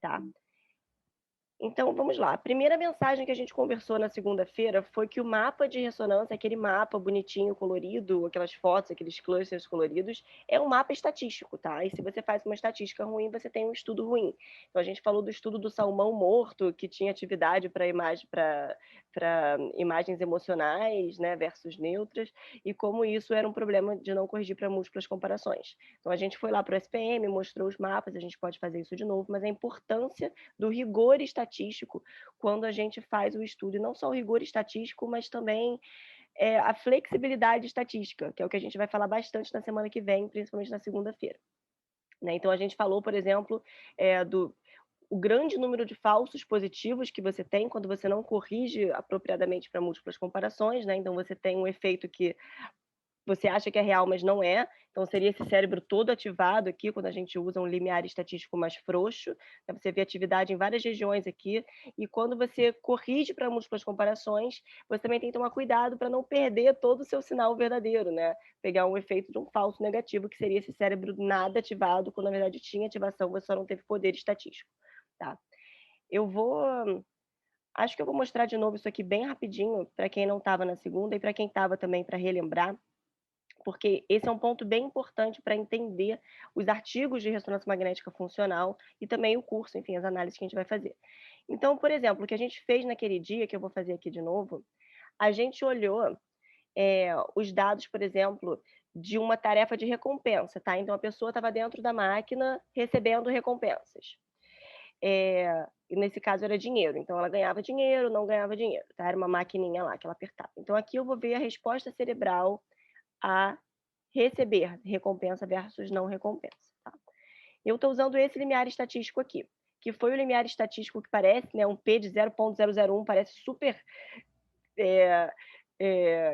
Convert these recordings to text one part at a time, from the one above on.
tá? Então, vamos lá. A primeira mensagem que a gente conversou na segunda-feira foi que o mapa de ressonância, aquele mapa bonitinho, colorido, aquelas fotos, aqueles clusters coloridos, é um mapa estatístico, tá? E se você faz uma estatística ruim, você tem um estudo ruim. Então, a gente falou do estudo do salmão morto, que tinha atividade para imagens emocionais, né, versus neutras, e como isso era um problema de não corrigir para múltiplas comparações. Então, a gente foi lá para o SPM, mostrou os mapas, a gente pode fazer isso de novo, mas a importância do rigor estatístico quando a gente faz o estudo, e não só o rigor estatístico, mas também a flexibilidade estatística, que é o que a gente vai falar bastante na semana que vem, principalmente na segunda-feira. Né? Então, a gente falou, por exemplo, do o grande número de falsos positivos que você tem quando você não corrige apropriadamente para múltiplas comparações, né? Então, você tem um efeito que você acha que é real, mas não é. Então, seria esse cérebro todo ativado aqui, quando a gente usa um limiar estatístico mais frouxo. Você vê atividade em várias regiões aqui. E quando você corrige para múltiplas comparações, você também tem que tomar cuidado para não perder todo o seu sinal verdadeiro, né? Pegar um efeito de um falso negativo, que seria esse cérebro nada ativado, quando na verdade tinha ativação, você só não teve poder estatístico. Tá? Eu vou. Acho que eu vou mostrar de novo isso aqui bem rapidinho, para quem não estava na segunda e para quem estava também, para relembrar, porque esse é um ponto bem importante para entender os artigos de ressonância magnética funcional e também o curso, enfim, as análises que a gente vai fazer. Então, por exemplo, o que a gente fez naquele dia, que eu vou fazer aqui de novo, a gente olhou os dados, por exemplo, de uma tarefa de recompensa, tá? Então, a pessoa estava dentro da máquina recebendo recompensas. E nesse caso era dinheiro, então ela ganhava dinheiro, não ganhava dinheiro, tá? Era uma maquininha lá que ela apertava. Então, aqui eu vou ver a resposta cerebral a receber recompensa versus não recompensa. Tá? Eu estou usando esse limiar estatístico aqui, que foi o limiar estatístico que parece, né, um P de 0,001, parece super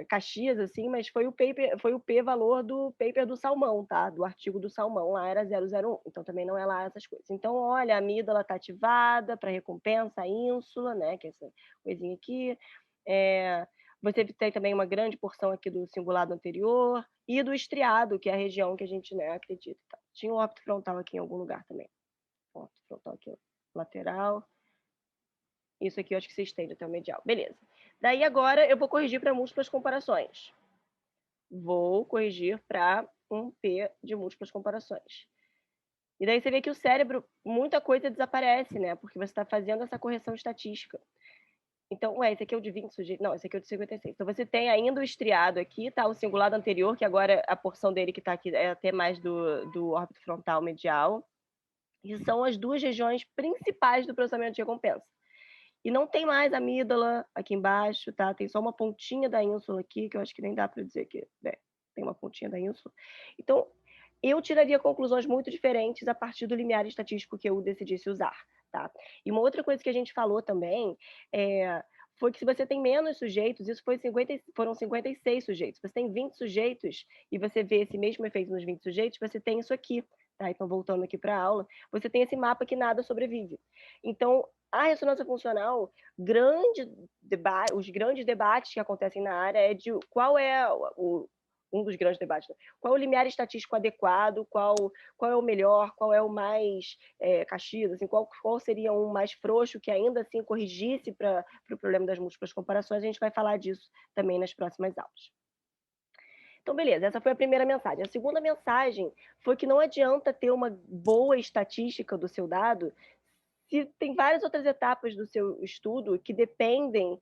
Caxias, assim, mas foi o P valor do paper do salmão, tá? Do artigo do salmão, lá era 0,01, então também não é lá essas coisas. Então, olha, a amígdala está ativada para recompensa, a ínsula, né, que é essa coisinha aqui. Você tem também uma grande porção aqui do cingulado anterior e do estriado, que é a região que a gente, né, acredita. Tá? Tinha um óbito frontal aqui em algum lugar também. Óbito frontal aqui, lateral. Isso aqui eu acho que se estende até o medial. Beleza. Daí agora eu vou corrigir para múltiplas comparações. Vou corrigir para um P de múltiplas comparações. E daí você vê que o cérebro, muita coisa desaparece, né? Porque você está fazendo essa correção estatística. Então, esse aqui é o de 20 sujeitos. Não, esse aqui é o de 56. Então, você tem ainda o estriado aqui, tá? O cingulado anterior, que agora a porção dele que está aqui é até mais do órbito frontal medial. E são as duas regiões principais do processamento de recompensa. E não tem mais amígdala aqui embaixo, tá? Tem só uma pontinha da ínsula aqui, que eu acho que nem dá para dizer que tem uma pontinha da ínsula. Então, eu tiraria conclusões muito diferentes a partir do limiar estatístico que eu decidisse usar, tá? E uma outra coisa que a gente falou também foi que se você tem menos sujeitos, isso foram 56 sujeitos. Você tem 20 sujeitos e você vê esse mesmo efeito nos 20 sujeitos, você tem isso aqui, tá? Então, voltando aqui para a aula, você tem esse mapa que nada sobrevive. Então, a ressonância funcional, os grandes debates que acontecem na área é de qual é um dos grandes debates, né? Qual é o limiar estatístico adequado, qual é o melhor, qual é o mais Caxias, assim, qual seria um mais frouxo que ainda assim corrigisse para o problema das múltiplas comparações. A gente vai falar disso também nas próximas aulas. Então, beleza, essa foi a primeira mensagem. A segunda mensagem foi que não adianta ter uma boa estatística do seu dado se tem várias outras etapas do seu estudo que dependem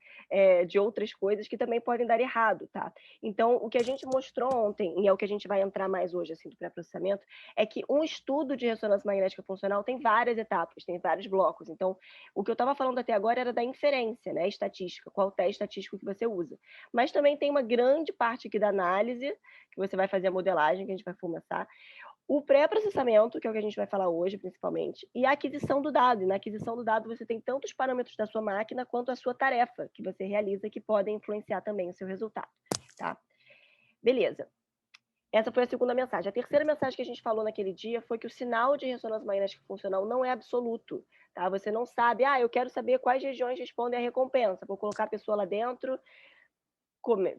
de outras coisas que também podem dar errado, tá? Então, o que a gente mostrou ontem, e é o que a gente vai entrar mais hoje, assim, do pré-processamento, é que um estudo de ressonância magnética funcional tem várias etapas, tem vários blocos. Então, o que eu estava falando até agora era da inferência, né? Estatística, qual teste estatístico que você usa. Mas também tem uma grande parte aqui da análise, que você vai fazer a modelagem, que a gente vai começar, o pré-processamento, que é o que a gente vai falar hoje, principalmente, e a aquisição do dado. E na aquisição do dado, você tem tanto os parâmetros da sua máquina quanto a sua tarefa que você realiza, que podem influenciar também o seu resultado. Tá? Beleza. Essa foi a segunda mensagem. A terceira mensagem que a gente falou naquele dia foi que o sinal de ressonância magnética funcional não é absoluto. Tá? Você não sabe, eu quero saber quais regiões respondem à recompensa. Vou colocar a pessoa lá dentro,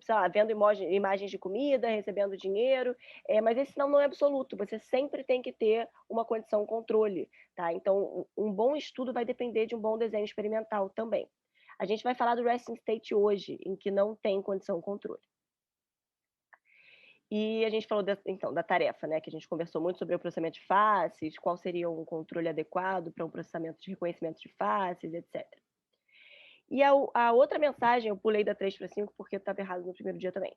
sei lá, vendo imagens de comida, recebendo dinheiro, mas esse sinal não é absoluto, você sempre tem que ter uma condição controle, tá? Então, um bom estudo vai depender de um bom desenho experimental também. A gente vai falar do resting state hoje, em que não tem condição controle. E a gente falou, então, da tarefa, né? Que a gente conversou muito sobre o processamento de faces, qual seria um controle adequado para um processamento de reconhecimento de faces, etc. E a outra mensagem, eu pulei da 3 para 5 porque estava errado no primeiro dia também.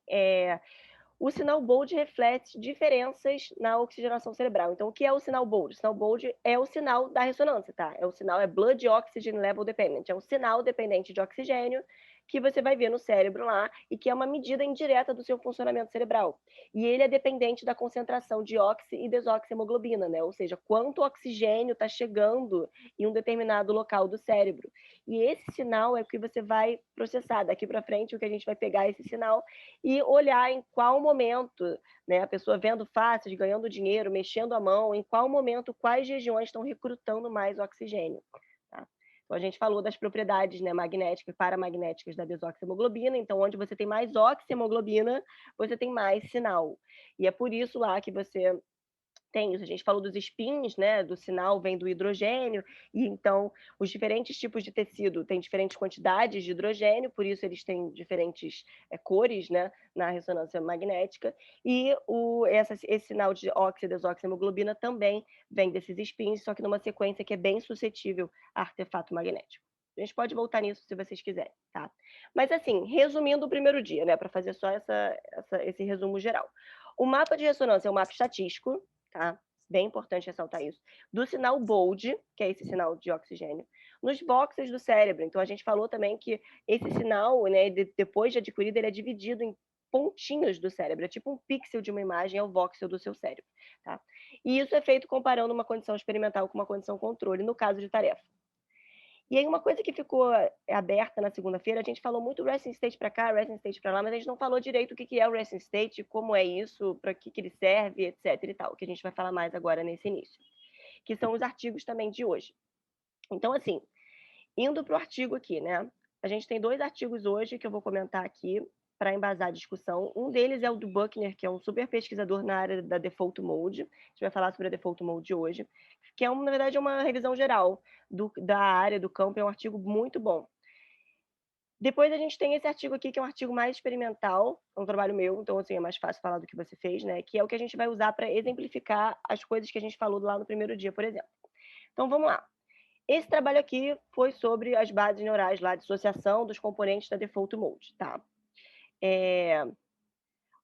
O sinal bold reflete diferenças na oxigenação cerebral. Então, o que é o sinal bold? O sinal bold é o sinal da ressonância, tá? É blood oxygen level dependent. É um sinal dependente de oxigênio que você vai ver no cérebro lá e que é uma medida indireta do seu funcionamento cerebral. E ele é dependente da concentração de oxi e desoxihemoglobina, né? Ou seja, quanto oxigênio está chegando em um determinado local do cérebro. E esse sinal é o que você vai processar. Daqui para frente, o que a gente vai pegar esse sinal e olhar em qual momento, né, a pessoa vendo faces, ganhando dinheiro, mexendo a mão, em qual momento, quais regiões estão recrutando mais oxigênio. Tá? Então, a gente falou das propriedades, né, magnéticas e paramagnéticas da desoxihemoglobina. Então, onde você tem mais oxihemoglobina, você tem mais sinal. E é por isso lá que você tem isso. A gente falou dos spins, né? Do sinal vem do hidrogênio, e então os diferentes tipos de tecido têm diferentes quantidades de hidrogênio, por isso eles têm diferentes cores, né? Na ressonância magnética, e esse sinal de óxido e desoxihemoglobina também vem desses spins, só que numa sequência que é bem suscetível a artefato magnético. A gente pode voltar nisso se vocês quiserem, tá? Mas assim, resumindo o primeiro dia, né? Para fazer só esse resumo geral. O mapa de ressonância é um mapa estatístico, tá? Bem importante ressaltar isso. Do sinal bold, que é esse sinal de oxigênio, nos voxels do cérebro. Então, a gente falou também que esse sinal, né, depois de adquirido, ele é dividido em pontinhos do cérebro. É tipo um pixel de uma imagem, é o voxel do seu cérebro. Tá? E isso é feito comparando uma condição experimental com uma condição controle, no caso de tarefa. E aí uma coisa que ficou aberta na segunda-feira, a gente falou muito resting state para cá, resting state para lá, mas a gente não falou direito o que é o resting state, como é isso, para que ele serve, etc e tal, que a gente vai falar mais agora nesse início, que são os artigos também de hoje. Então, assim, indo para o artigo aqui, né? A gente tem 2 artigos hoje que eu vou comentar aqui para embasar a discussão. Um deles é o do Buckner, que é um super pesquisador na área da Default Mode. A gente vai falar sobre a Default Mode hoje, que é, na verdade, uma revisão geral da área, do campo. É um artigo muito bom. Depois a gente tem esse artigo aqui, que é um artigo mais experimental, é um trabalho meu, então assim, é mais fácil falar do que você fez, né? Que é o que a gente vai usar para exemplificar as coisas que a gente falou lá no primeiro dia, por exemplo. Então vamos lá. Esse trabalho aqui foi sobre as bases neurais lá, dissociação dos componentes da Default Mode, tá?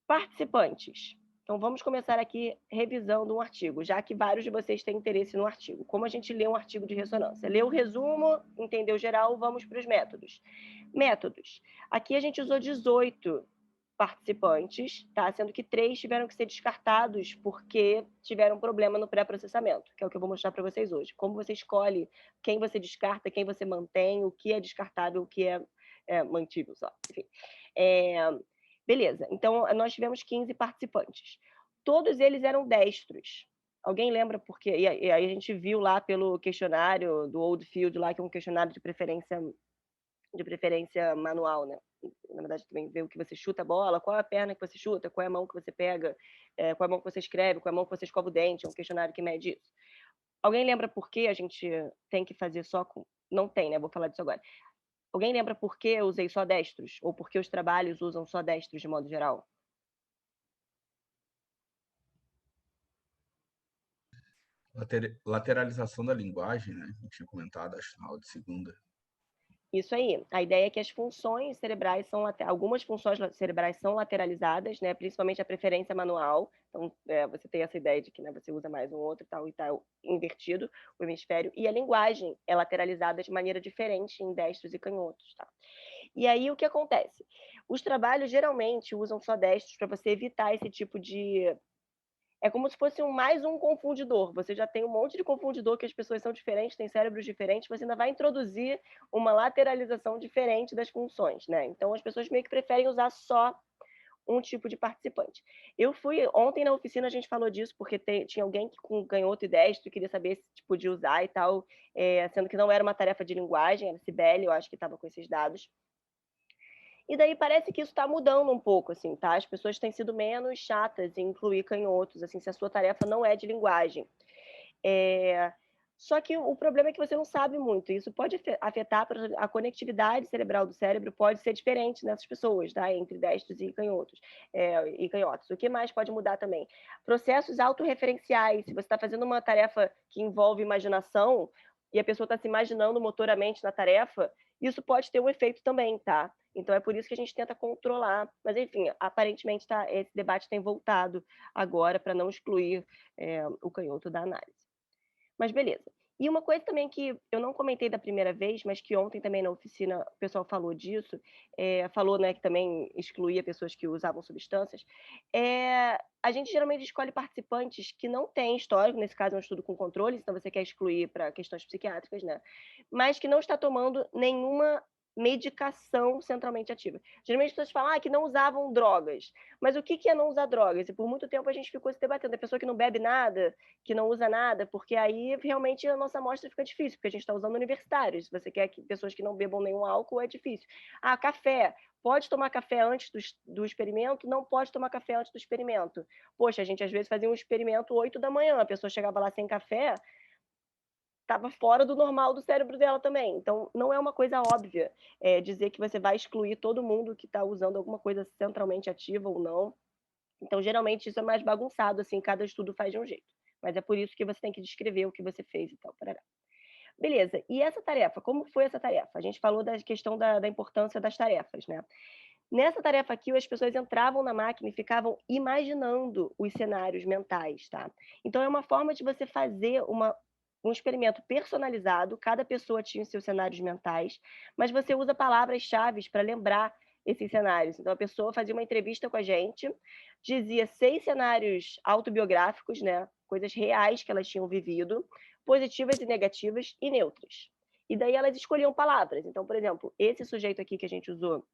Participantes. Então vamos começar aqui revisando um artigo, já que vários de vocês têm interesse no artigo. Como a gente lê um artigo de ressonância? Lê o resumo, entendeu geral, vamos para os métodos. Métodos. Aqui a gente usou 18 participantes, tá? Sendo que 3 tiveram que ser descartados porque tiveram problema no pré-processamento, que é o que eu vou mostrar para vocês hoje. Como você escolhe quem você descarta, quem você mantém, o que é descartável, o que é mantível só. Enfim. Beleza, então nós tivemos 15 participantes. Todos eles eram destros. Alguém lembra por quê? E aí a gente viu lá pelo questionário do Oldfield, lá, que é um questionário de preferência manual, né? Na verdade, também vê o que você chuta a bola, qual é a perna que você chuta, qual é a mão que você pega, qual é a mão que você escreve, qual é a mão que você escova o dente, é um questionário que mede isso. Alguém lembra por que a gente tem que fazer só com... Não tem, né? Vou falar disso agora. Alguém lembra por que eu usei só destros? Ou por que os trabalhos usam só destros de modo geral? Lateralização da linguagem, né? Eu tinha comentado, acho, na aula de segunda. Isso aí. A ideia é que as funções cerebrais são... Algumas funções cerebrais são lateralizadas, né? Principalmente a preferência manual. Então, você tem essa ideia de que, né, você usa mais um outro e tal invertido o hemisfério. E a linguagem é lateralizada de maneira diferente em destros e canhotos, tá? E aí, o que acontece? Os trabalhos geralmente usam só destros para você evitar esse tipo de... É como se fosse mais um confundidor. Você já tem um monte de confundidor, que as pessoas são diferentes, têm cérebros diferentes, você ainda vai introduzir uma lateralização diferente das funções, né? Então, as pessoas meio que preferem usar só um tipo de participante. Ontem na oficina a gente falou disso, porque tinha alguém que com canhoto e destro queria saber se podia usar e tal, sendo que não era uma tarefa de linguagem, era Cibele, eu acho que estava com esses dados. E daí parece que isso está mudando um pouco, assim, tá? As pessoas têm sido menos chatas em incluir canhotos, assim, se a sua tarefa não é de linguagem. Só que o problema é que você não sabe muito. Isso pode afetar a conectividade cerebral do cérebro, pode ser diferente nessas pessoas, tá? Entre destros e canhotos, e canhotos. O que mais pode mudar também? Processos autorreferenciais. Se você está fazendo uma tarefa que envolve imaginação e a pessoa está se imaginando motoramente na tarefa, isso pode ter um efeito também, tá? Então é por isso que a gente tenta controlar. Mas, enfim, aparentemente esse debate tem voltado agora para não excluir o canhoto da análise. Mas beleza. E uma coisa também que eu não comentei da primeira vez, mas que ontem também na oficina o pessoal falou disso, falou, né, que também excluía pessoas que usavam substâncias, a gente geralmente escolhe participantes que não têm histórico, nesse caso é um estudo com controle, então você quer excluir para questões psiquiátricas, né, mas que não está tomando nenhuma medicação centralmente ativa. Geralmente as pessoas falam que não usavam drogas, mas o que é não usar drogas? E por muito tempo a gente ficou se debatendo, a pessoa que não bebe nada, que não usa nada, porque aí realmente a nossa amostra fica difícil, porque a gente está usando universitários. Se você quer que pessoas que não bebam nenhum álcool, é difícil. Café. Pode tomar café antes do experimento? Não pode tomar café antes do experimento. Poxa, a gente às vezes fazia um experimento 8 da manhã, a pessoa chegava lá sem café, estava fora do normal do cérebro dela também. Então, não é uma coisa óbvia dizer que você vai excluir todo mundo que está usando alguma coisa centralmente ativa ou não. Então, geralmente, isso é mais bagunçado, assim, cada estudo faz de um jeito. Mas é por isso que você tem que descrever o que você fez e tal. Parará. Beleza, e essa tarefa? Como foi essa tarefa? A gente falou da questão da importância das tarefas, né? Nessa tarefa aqui, as pessoas entravam na máquina e ficavam imaginando os cenários mentais, tá? Então, é uma forma de você fazer um experimento personalizado, cada pessoa tinha os seus cenários mentais, mas você usa palavras-chave para lembrar esses cenários. Então, a pessoa fazia uma entrevista com a gente, dizia 6 cenários autobiográficos, né? Coisas reais que elas tinham vivido, positivas e negativas e neutras. E daí elas escolhiam palavras. Então, por exemplo, esse sujeito aqui que a gente usou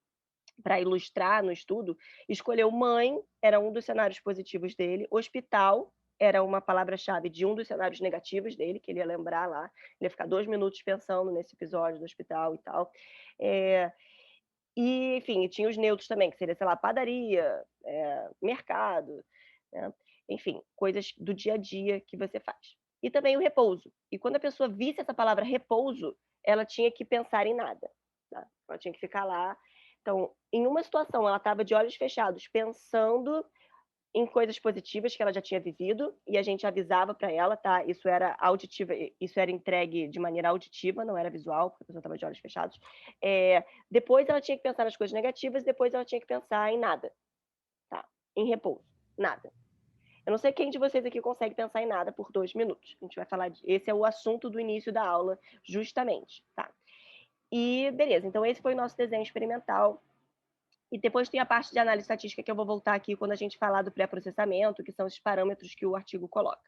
para ilustrar no estudo, escolheu mãe, era um dos cenários positivos dele, hospital, era uma palavra-chave de um dos cenários negativos dele, que ele ia lembrar lá, ele ia ficar 2 minutos pensando nesse episódio do hospital e tal. E, enfim, tinha os neutros também, que seria, sei lá, padaria, mercado, né? Enfim, coisas do dia a dia que você faz. E também o repouso. E quando a pessoa visse essa palavra repouso, ela tinha que pensar em nada. Tá? Ela tinha que ficar lá. Então, em uma situação, ela estava de olhos fechados, pensando em coisas positivas que ela já tinha vivido, e a gente avisava para ela, tá? Isso era auditiva, isso era entregue de maneira auditiva, não era visual, porque a pessoa estava de olhos fechados. Depois ela tinha que pensar nas coisas negativas, depois ela tinha que pensar em nada, tá? Em repouso, nada. Eu não sei quem de vocês aqui consegue pensar em nada por 2 minutos. A gente vai falar esse é o assunto do início da aula, justamente, tá? E beleza, então esse foi o nosso desenho experimental. E depois tem a parte de análise estatística que eu vou voltar aqui quando a gente falar do pré-processamento, que são esses parâmetros que o artigo coloca.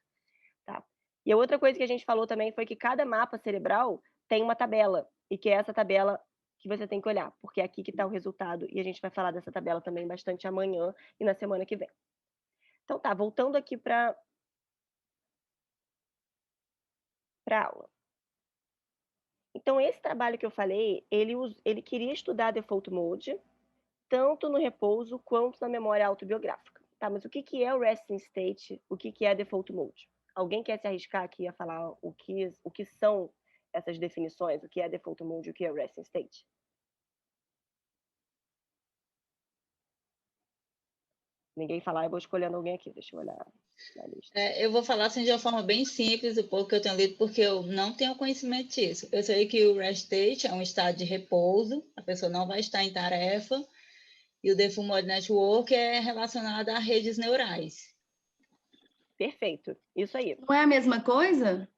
Tá? E a outra coisa que a gente falou também foi que cada mapa cerebral tem uma tabela, e que é essa tabela que você tem que olhar, porque é aqui que está o resultado, e a gente vai falar dessa tabela também bastante amanhã e na semana que vem. Então tá, voltando aqui para a aula. Então, esse trabalho que eu falei, ele queria estudar default mode, tanto no repouso quanto na memória autobiográfica. Tá, mas o que é o resting state? O que é default mode? Alguém quer se arriscar aqui a falar o que são essas definições? O que é default mode e o que é resting state? Ninguém falar, eu vou escolhendo alguém aqui. Deixa eu olhar na lista. Eu vou falar assim de uma forma bem simples, o pouco que eu tenho lido, porque eu não tenho conhecimento disso. Eu sei que o rest state é um estado de repouso, a pessoa não vai estar em tarefa, e o default mode network é relacionado a redes neurais. Perfeito, isso aí. Não é a mesma coisa?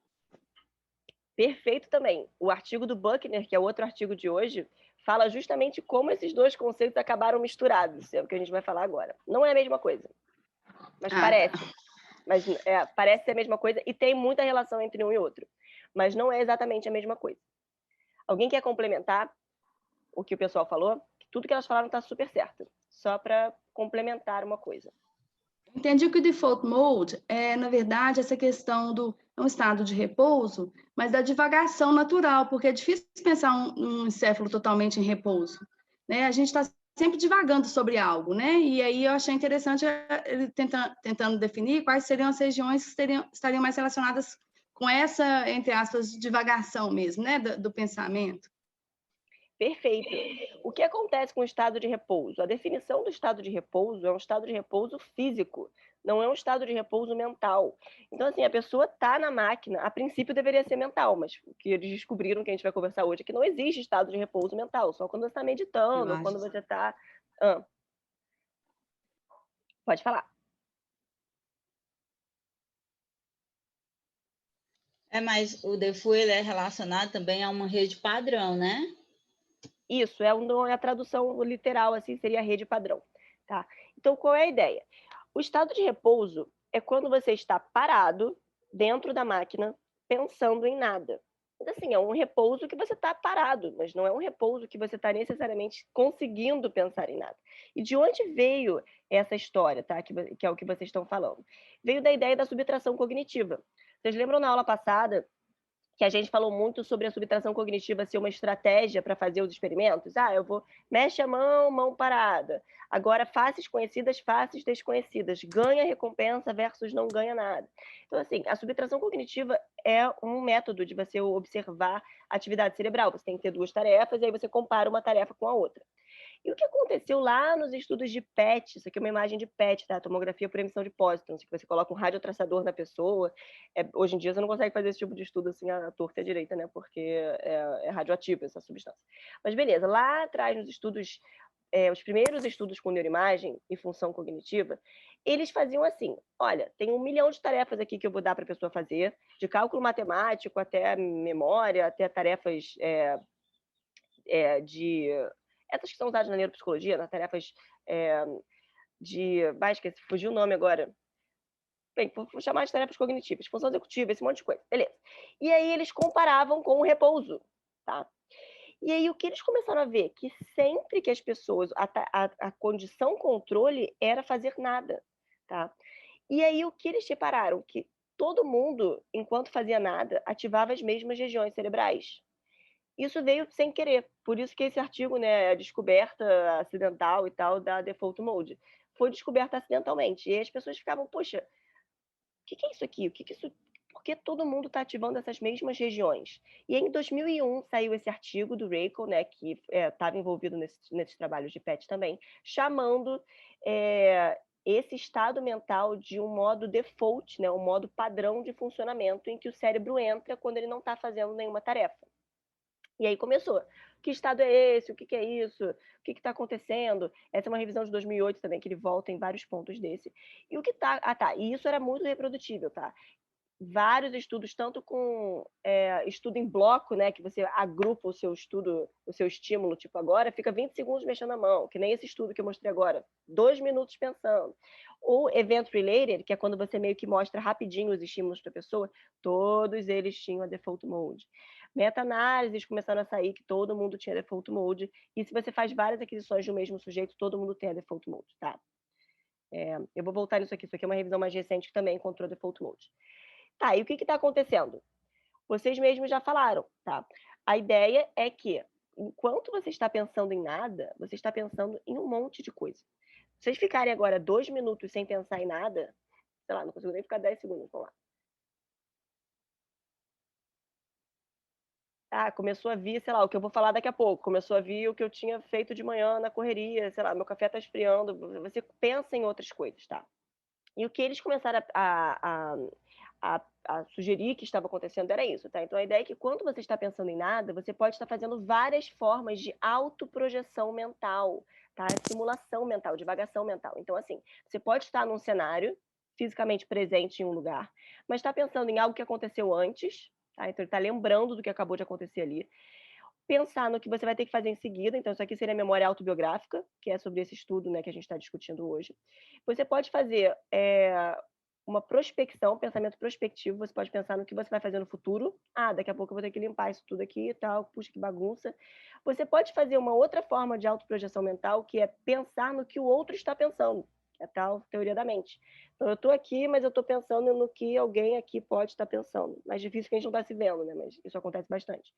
Perfeito também. O artigo do Buckner, que é outro artigo de hoje, fala justamente como esses dois conceitos acabaram misturados. É o que a gente vai falar agora. Não é a mesma coisa, mas parece. Mas parece ser a mesma coisa e tem muita relação entre um e outro. Mas não é exatamente a mesma coisa. Alguém quer complementar o que o pessoal falou? Tudo que elas falaram está super certo. Só para complementar uma coisa. Entendi que o default mode é, na verdade, essa questão do um estado de repouso, mas da divagação natural, porque é difícil pensar um encéfalo totalmente em repouso. Né? A gente está sempre divagando sobre algo, né? E aí eu achei interessante ele tentando definir quais seriam as regiões que estariam mais relacionadas com essa, entre aspas, divagação mesmo, né? Do pensamento. Perfeito. O que acontece com o estado de repouso? A definição do estado de repouso é um estado de repouso físico, não é um estado de repouso mental. Então, assim, a pessoa está na máquina, a princípio deveria ser mental, mas o que eles descobriram, que a gente vai conversar hoje, é que não existe estado de repouso mental, só quando você está meditando, ou quando você está... Pode falar. Mas o Defu ele é relacionado também a uma rede padrão, né? Isso, é a tradução literal, assim, seria a rede padrão. Tá? Então, qual é a ideia? O estado de repouso é quando você está parado dentro da máquina, pensando em nada. Mas, assim, é um repouso que você está parado, mas não é um repouso que você está necessariamente conseguindo pensar em nada. E de onde veio essa história, tá? Que é o que vocês estão falando? Veio da ideia da subtração cognitiva. Vocês lembram na aula passada que a gente falou muito sobre a subtração cognitiva ser uma estratégia para fazer os experimentos? Eu vou, mexe a mão, mão parada. Agora, faces conhecidas, faces desconhecidas. Ganha recompensa versus não ganha nada. Então, assim, a subtração cognitiva é um método de você observar a atividade cerebral. Você tem que ter duas tarefas e aí você compara uma tarefa com a outra. E o que aconteceu lá nos estudos de PET, isso aqui é uma imagem de PET, tá? Tomografia por emissão de pósitrons, que você coloca um radiotraçador na pessoa. Hoje em dia você não consegue fazer esse tipo de estudo assim à torta e à direita, né? Porque é radioativo essa substância. Mas beleza, lá atrás nos estudos, os primeiros estudos com neuroimagem e função cognitiva, eles faziam assim, olha, tem 1 milhão de tarefas aqui que eu vou dar para a pessoa fazer, de cálculo matemático até memória, até tarefas de... essas que são usadas na neuropsicologia, nas tarefas de... esqueci, fugiu o nome agora. Bem, vou chamar de tarefas cognitivas, função executiva, esse monte de coisa. Beleza. E aí eles comparavam com o repouso, tá? E aí o que eles começaram a ver? Que sempre que as pessoas... A condição controle era fazer nada, tá? E aí o que eles separaram? Que todo mundo, enquanto fazia nada, ativava as mesmas regiões cerebrais. Isso veio sem querer, por isso que esse artigo, né, a descoberta acidental e tal da Default Mode, foi descoberta acidentalmente. E aí as pessoas ficavam, poxa, o que é isso aqui? Por que todo mundo está ativando essas mesmas regiões? E em 2001 saiu esse artigo do Reichel, né, que estava envolvido nesses trabalhos de PET também, chamando esse estado mental de um modo default, né, um modo padrão de funcionamento em que o cérebro entra quando ele não está fazendo nenhuma tarefa. E aí começou. Que estado é esse? O que é isso? O que está acontecendo? Essa é uma revisão de 2008 também, que ele volta em vários pontos desse. E o que tá... E isso era muito reprodutível, tá? Vários estudos, tanto com estudo em bloco, né, que você agrupa o seu estudo, o seu estímulo, tipo agora, fica 20 segundos mexendo a mão, que nem esse estudo que eu mostrei agora, 2 minutos pensando. Ou event related, que é quando você meio que mostra rapidinho os estímulos para a pessoa, todos eles tinham a default mode. Meta-análises começaram a sair que todo mundo tinha default mode, e se você faz várias aquisições de um mesmo sujeito, todo mundo tem a default mode, tá? Eu vou voltar nisso aqui, isso aqui é uma revisão mais recente que também encontrou default mode. Tá, e o que está acontecendo? Vocês mesmos já falaram, tá? A ideia é que, enquanto você está pensando em nada, você está pensando em um monte de coisa. Se vocês ficarem agora 2 minutos sem pensar em nada, sei lá, não consigo nem ficar 10 segundos, vamos lá. Começou a vir, sei lá, o que eu vou falar daqui a pouco. Começou a vir o que eu tinha feito de manhã na correria, sei lá, meu café está esfriando. Você pensa em outras coisas, tá? E o que eles começaram a sugerir que estava acontecendo era isso, tá? Então a ideia é que quando você está pensando em nada, você pode estar fazendo várias formas de autoprojeção mental, tá? Simulação mental, divagação mental. Então, assim, você pode estar num cenário fisicamente presente em um lugar, mas está pensando em algo que aconteceu antes, tá? Então ele está lembrando do que acabou de acontecer ali. Pensar no que você vai ter que fazer em seguida, então isso aqui seria a memória autobiográfica, que é sobre esse estudo, né, que a gente está discutindo hoje. Você pode fazer uma prospecção, pensamento prospectivo, você pode pensar no que você vai fazer no futuro. Daqui a pouco eu vou ter que limpar isso tudo aqui e tal, puxa, que bagunça. Você pode fazer uma outra forma de autoprojeção mental, que é pensar no que o outro está pensando, é a tal teoria da mente. Então eu estou aqui, mas eu estou pensando no que alguém aqui pode estar pensando. Mais difícil que a gente não está se vendo, né, mas isso acontece bastante.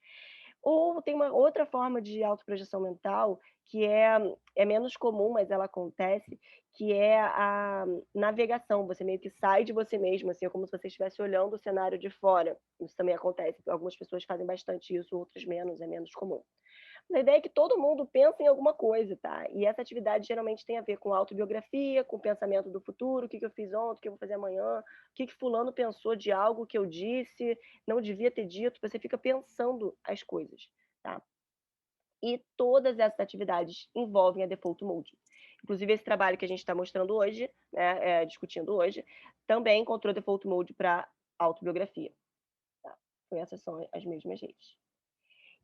Ou tem uma outra forma de autoprojeção mental que é menos comum, mas ela acontece, que é a navegação. Você meio que sai de você mesmo, assim, é como se você estivesse olhando o cenário de fora. Isso também acontece. Algumas pessoas fazem bastante isso, outras menos, é menos comum. A ideia é que todo mundo pensa em alguma coisa, tá? E essa atividade geralmente tem a ver com autobiografia, com pensamento do futuro, o que eu fiz ontem, o que eu vou fazer amanhã, o que fulano pensou de algo que eu disse, não devia ter dito, você fica pensando as coisas, tá? E todas essas atividades envolvem a Default Mode. Inclusive, esse trabalho que a gente está mostrando hoje, né, discutindo hoje, também encontrou Default Mode para autobiografia. Tá? Então, essas são as mesmas redes.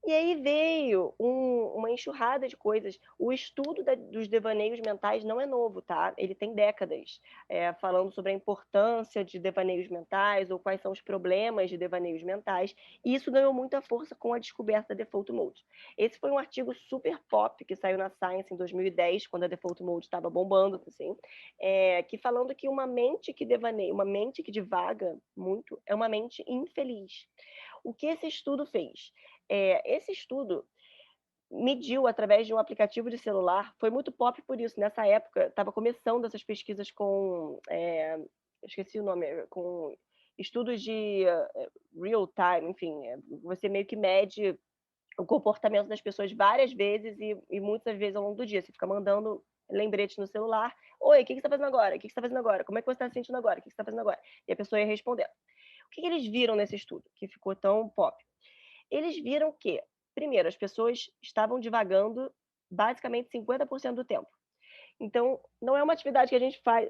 E aí veio uma enxurrada de coisas. O estudo dos devaneios mentais não é novo, tá? Ele tem décadas, falando sobre a importância de devaneios mentais ou quais são os problemas de devaneios mentais. E isso ganhou muita força com a descoberta da Default Mode. Esse foi um artigo super pop que saiu na Science em 2010, quando a Default Mode estava bombando, assim, que falando que uma mente que devaneia, uma mente que divaga muito, é uma mente infeliz. O que esse estudo fez? Esse estudo mediu através de um aplicativo de celular, foi muito pop por isso, nessa época estava começando essas pesquisas com, esqueci o nome, com estudos de real time, enfim, você meio que mede o comportamento das pessoas várias vezes e muitas vezes ao longo do dia, você fica mandando lembretes no celular, oi, o que você está fazendo agora? O que você está fazendo agora? Como é que você está se sentindo agora? O que você está fazendo agora? E a pessoa ia respondendo. O que eles viram nesse estudo, que ficou tão pop? Eles viram que, primeiro, as pessoas estavam divagando basicamente 50% do tempo. Então, não é uma atividade que a gente faz,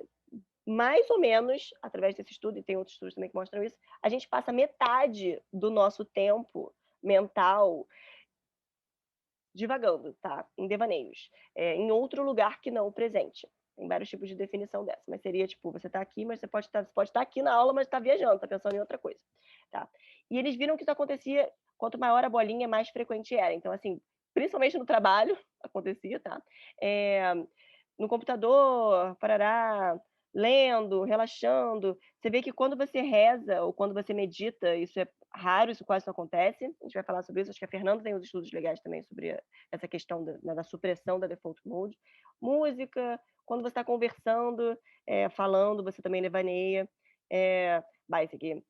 mais ou menos, através desse estudo, e tem outros estudos também que mostram isso, a gente passa metade do nosso tempo mental divagando, tá? Em devaneios. Em outro lugar que não o presente. Tem vários tipos de definição dessa, mas seria tipo, você está aqui, mas você pode estar aqui na aula, mas está viajando, está pensando em outra coisa, tá? E eles viram que isso acontecia, quanto maior a bolinha, mais frequente era. Então, assim, principalmente no trabalho, acontecia, tá? No computador, parará, lendo, relaxando. Você vê que quando você reza ou quando você medita, isso é raro, isso quase não acontece. A gente vai falar sobre isso. Acho que a Fernanda tem uns estudos legais também sobre essa questão da supressão da default mode. Música, quando você está conversando, falando, você também devaneia. Esse aqui.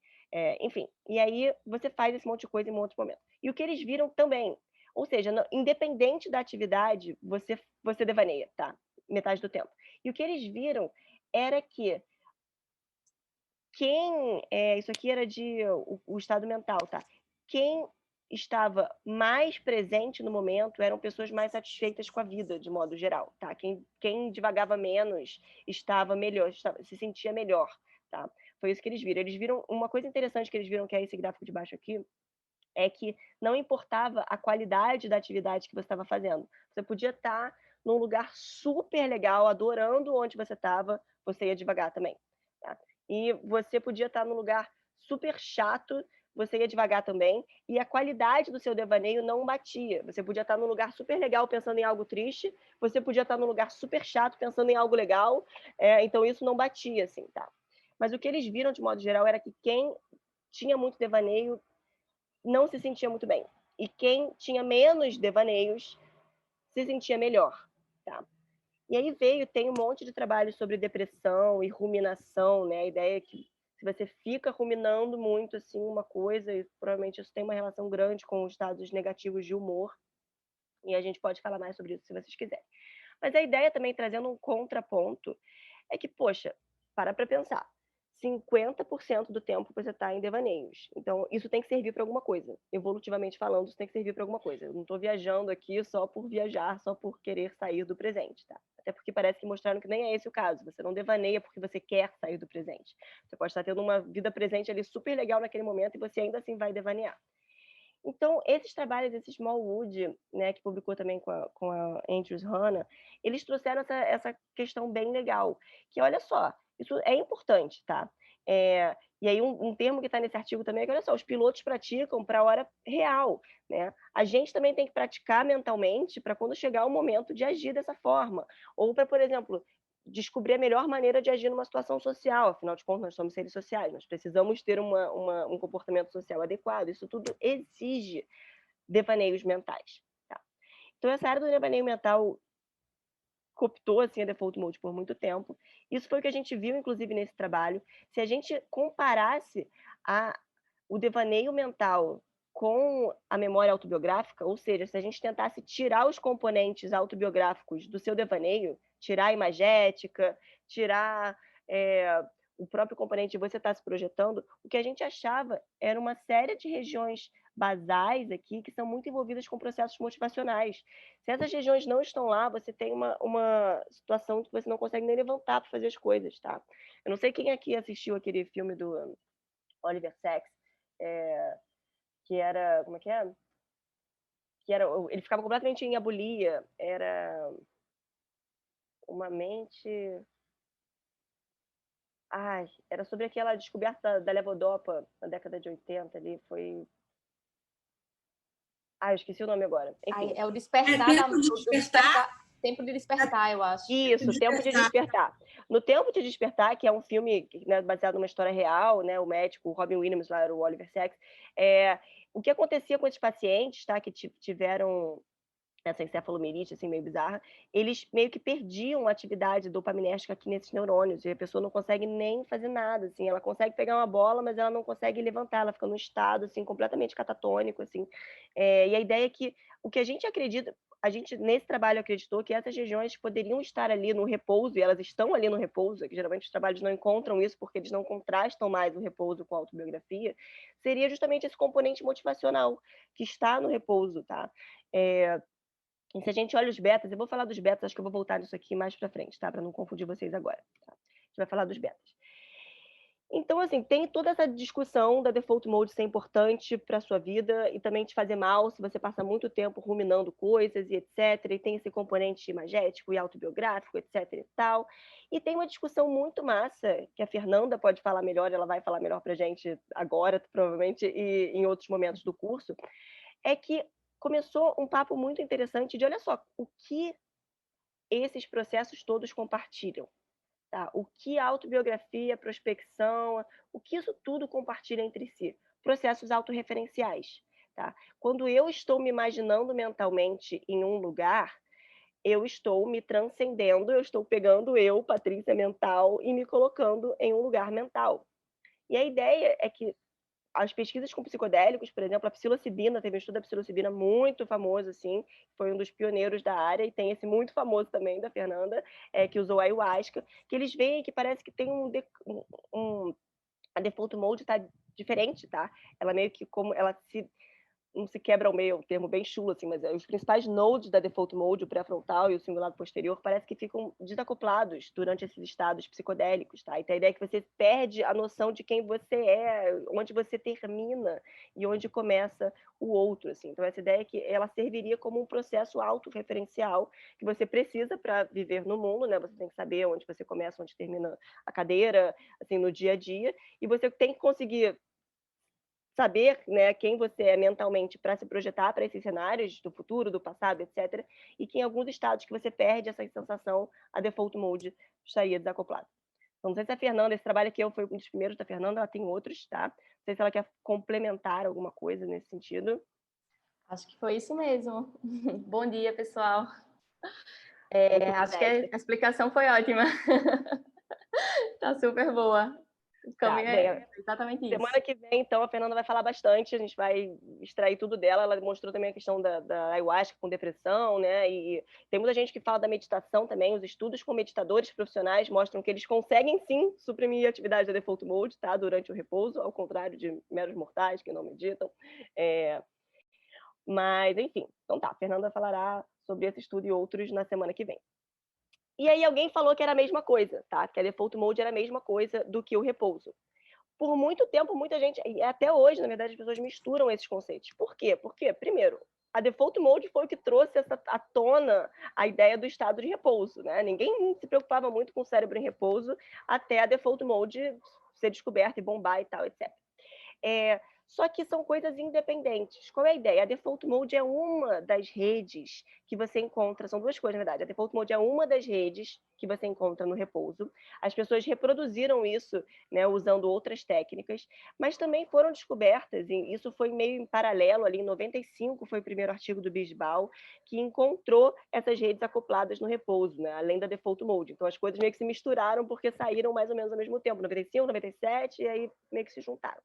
Enfim, e aí você faz esse monte de coisa em um outro momento. E o que eles viram também, ou seja, independente da atividade, você devaneia, tá? Metade do tempo. E o que eles viram era que isso aqui era o estado mental, tá? Quem estava mais presente no momento eram pessoas mais satisfeitas com a vida, de modo geral, tá? Quem divagava menos estava melhor, se sentia melhor, tá? Foi isso que eles viram. Eles viram uma coisa interessante que eles viram, que é esse gráfico de baixo aqui, é que não importava a qualidade da atividade que você estava fazendo. Você podia estar num lugar super legal, adorando onde você estava, você ia devagar também. Tá? E você podia estar num lugar super chato, você ia devagar também, e a qualidade do seu devaneio não batia. Você podia estar num lugar super legal pensando em algo triste, você podia estar num lugar super chato pensando em algo legal, então isso não batia, assim, tá? Mas o que eles viram, de modo geral, era que quem tinha muito devaneio não se sentia muito bem. E quem tinha menos devaneios se sentia melhor, tá? E aí tem um monte de trabalho sobre depressão e ruminação, né? A ideia é que se você fica ruminando muito, assim, uma coisa, e provavelmente isso tem uma relação grande com os estados negativos de humor, e a gente pode falar mais sobre isso se vocês quiserem. Mas a ideia também, trazendo um contraponto, é que, poxa, para pensar. 50% do tempo você está em devaneios. Então, isso tem que servir para alguma coisa. Evolutivamente falando, isso tem que servir para alguma coisa. Eu não estou viajando aqui só por viajar, só por querer sair do presente, tá? Até porque parece que mostraram que nem é esse o caso. Você não devaneia porque você quer sair do presente. Você pode estar tendo uma vida presente ali super legal naquele momento e você ainda assim vai devanear. Então, esses trabalhos, esse Smallwood, né, que publicou também com a Andrews Hanna, eles trouxeram essa questão bem legal, que olha só, isso é importante, tá? E aí um termo que está nesse artigo também é que, olha só, os pilotos praticam para a hora real, né? A gente também tem que praticar mentalmente para quando chegar o momento de agir dessa forma. Ou para, por exemplo, descobrir a melhor maneira de agir numa situação social. Afinal de contas, nós somos seres sociais, nós precisamos ter um comportamento social adequado. Isso tudo exige devaneios mentais. Tá? Então, essa área do devaneio mental cooptou assim, a Default Mode por muito tempo. Isso foi o que a gente viu, inclusive, nesse trabalho. Se a gente comparasse o devaneio mental com a memória autobiográfica, ou seja, se a gente tentasse tirar os componentes autobiográficos do seu devaneio, tirar a imagética, tirar o próprio componente de você estar se projetando, o que a gente achava era uma série de regiões basais aqui que são muito envolvidas com processos motivacionais. Se essas regiões não estão lá, você tem uma situação que você não consegue nem levantar para fazer as coisas, tá? Eu não sei quem aqui assistiu aquele filme do Oliver Sacks, que era... Como é que é? Ele ficava completamente em abulia. Era uma mente... era sobre aquela descoberta da levodopa na década de 80 ali, foi... eu esqueci o nome agora. Enfim. É o despertar, Tempo de Despertar, eu acho. Isso, Tempo de Despertar. No Tempo de Despertar, que é um filme, né, baseado numa história real, né, o médico, o Robin Williams, lá era o Oliver Sacks, o que acontecia com esses pacientes, tá, que tiveram essa encefalomielite, assim, meio bizarra, eles meio que perdiam a atividade dopaminérgica aqui nesses neurônios, e a pessoa não consegue nem fazer nada, assim, ela consegue pegar uma bola, mas ela não consegue levantar, ela fica num estado, assim, completamente catatônico, assim, e a ideia é que o que a gente acredita, a gente, nesse trabalho, acreditou que essas regiões poderiam estar ali no repouso, e elas estão ali no repouso, que geralmente os trabalhos não encontram isso, porque eles não contrastam mais o repouso com a autobiografia, seria justamente esse componente motivacional, que está no repouso, tá? E se a gente olha os betas, eu vou falar dos betas, acho que eu vou voltar nisso aqui mais para frente, tá? Para não confundir vocês agora. Tá? A gente vai falar dos betas. Então, assim, tem toda essa discussão da Default Mode ser importante para a sua vida e também te fazer mal se você passa muito tempo ruminando coisas e etc. E tem esse componente imagético e autobiográfico, etc. e tal. E tem uma discussão muito massa, que a Fernanda pode falar melhor, ela vai falar melhor para a gente agora, provavelmente, e em outros momentos do curso, é que começou um papo muito interessante de, olha só, o que esses processos todos compartilham. Tá? O que a autobiografia, a prospecção, o que isso tudo compartilha entre si? Processos autorreferenciais. Tá? Quando eu estou me imaginando mentalmente em um lugar, eu estou me transcendendo, eu estou pegando eu, Patrícia mental, e me colocando em um lugar mental. E a ideia é que as pesquisas com psicodélicos, por exemplo, a psilocibina, teve um estudo da psilocibina muito famoso, assim, foi um dos pioneiros da área, e tem esse muito famoso também, da Fernanda, que usou a ayahuasca, que eles veem que parece que tem a Default Mode está diferente, tá? Ela meio que como ela não se quebra ao meio, é um termo bem chulo, assim, mas os principais nodes da Default Mode, o pré-frontal e o cingulado posterior, parece que ficam desacoplados durante esses estados psicodélicos, tá? Então a ideia é que você perde a noção de quem você é, onde você termina e onde começa o outro, assim. Então essa ideia é que ela serviria como um processo autorreferencial que você precisa para viver no mundo, né? Você tem que saber onde você começa, onde termina a cadeira, assim, no dia a dia, e você tem que conseguir saber, né, quem você é mentalmente para se projetar para esses cenários do futuro, do passado, etc. E que em alguns estados que você perde essa sensação, a Default Mode estaria desacoplada. Então, não sei se a Fernanda, esse trabalho aqui foi um dos primeiros da Fernanda, ela tem outros, tá? Não sei se ela quer complementar alguma coisa nesse sentido. Acho que foi isso mesmo. Bom dia, pessoal. Acho que a explicação foi ótima. Tá super boa. O caminho é exatamente isso. Semana que vem, então, a Fernanda vai falar bastante, a gente vai extrair tudo dela. Ela mostrou também a questão da ayahuasca com depressão, né? E tem muita gente que fala da meditação também. Os estudos com meditadores profissionais mostram que eles conseguem, sim, suprimir a atividade da Default Mode, tá? Durante o repouso, ao contrário de meros mortais que não meditam. Mas, enfim. Então tá, a Fernanda falará sobre esse estudo e outros na semana que vem. E aí alguém falou que era a mesma coisa, tá? Que a Default Mode era a mesma coisa do que o repouso. Por muito tempo, muita gente, e até hoje, na verdade, as pessoas misturam esses conceitos. Por quê? Porque, primeiro, a Default Mode foi o que trouxe à tona a ideia do estado de repouso, né? Ninguém se preocupava muito com o cérebro em repouso até a Default Mode ser descoberta e bombar e tal, etc. Só que são coisas independentes. Qual é a ideia? A Default Mode é uma das redes que você encontra, são duas coisas, na verdade. A Default Mode é uma das redes que você encontra no repouso. As pessoas reproduziram isso, né, usando outras técnicas, mas também foram descobertas, e isso foi meio em paralelo, ali em 95 foi o primeiro artigo do Bisbal, que encontrou essas redes acopladas no repouso, né, além da Default Mode. Então as coisas meio que se misturaram porque saíram mais ou menos ao mesmo tempo, 95, 97, e aí meio que se juntaram.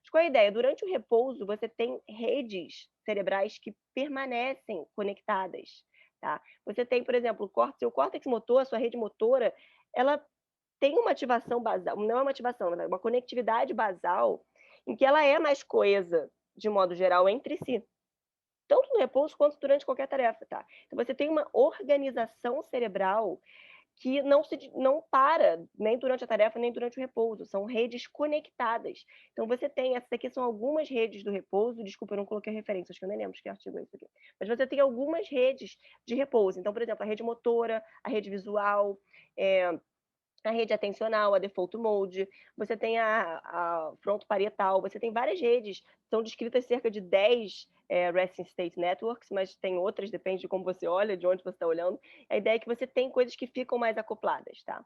Mas qual é a ideia? Durante o repouso, você tem redes cerebrais que permanecem conectadas, tá? Você tem, por exemplo, seu córtex motor, a sua rede motora, ela tem uma ativação basal, não é uma ativação, é uma conectividade basal em que ela é mais coesa, de modo geral, entre si. Tanto no repouso quanto durante qualquer tarefa, tá? Então você tem uma organização cerebral que não para nem durante a tarefa, nem durante o repouso. São redes conectadas. Então, você tem, essas aqui são algumas redes do repouso. Desculpa, eu não coloquei referência, acho que eu nem lembro que artigo é isso aqui. Mas você tem algumas redes de repouso. Então, por exemplo, a rede motora, a rede visual, a rede atencional, a Default Mode, você tem a frontoparietal, você tem várias redes, são descritas cerca de 10 Resting State Networks, mas tem outras, depende de como você olha, de onde você está olhando. A ideia é que você tem coisas que ficam mais acopladas, tá?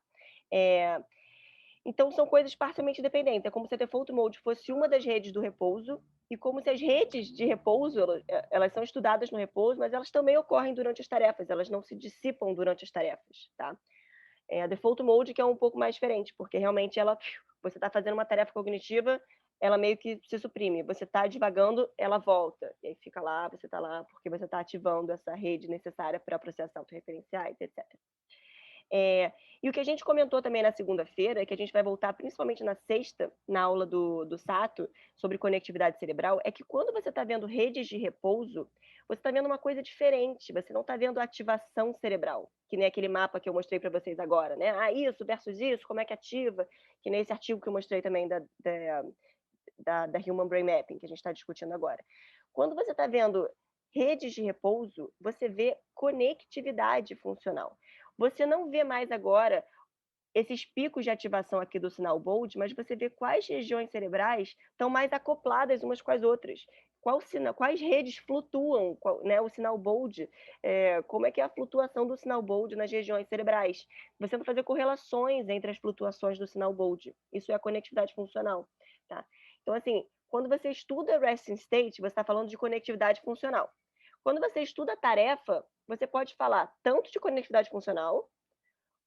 Então, são coisas parcialmente dependentes. É como se a Default Mode fosse uma das redes do repouso, e como se as redes de repouso, elas são estudadas no repouso, mas elas também ocorrem durante as tarefas, elas não se dissipam durante as tarefas, tá? A Default Mode que é um pouco mais diferente, porque realmente você está fazendo uma tarefa cognitiva, ela meio que se suprime. Você está divagando, ela volta. E aí fica lá, você está lá, porque você está ativando essa rede necessária para processar autorreferenciais, etc. E o que a gente comentou também na segunda-feira, que a gente vai voltar principalmente na sexta, na aula do Sato, sobre conectividade cerebral, é que quando você está vendo redes de repouso, você está vendo uma coisa diferente, você não está vendo ativação cerebral, que nem aquele mapa que eu mostrei para vocês agora, né? Ah, isso versus isso, como é que ativa, que nem esse artigo que eu mostrei também da Human Brain Mapping, que a gente está discutindo agora. Quando você está vendo redes de repouso, você vê conectividade funcional. Você não vê mais agora esses picos de ativação aqui do sinal BOLD, mas você vê quais regiões cerebrais estão mais acopladas umas com as outras. Quais redes flutuam, né, o sinal BOLD, como é que é a flutuação do sinal BOLD nas regiões cerebrais. Você vai fazer correlações entre as flutuações do sinal BOLD. Isso é a conectividade funcional. Tá? Então, assim, quando você estuda Resting State, você está falando de conectividade funcional. Quando você estuda a tarefa, você pode falar tanto de conectividade funcional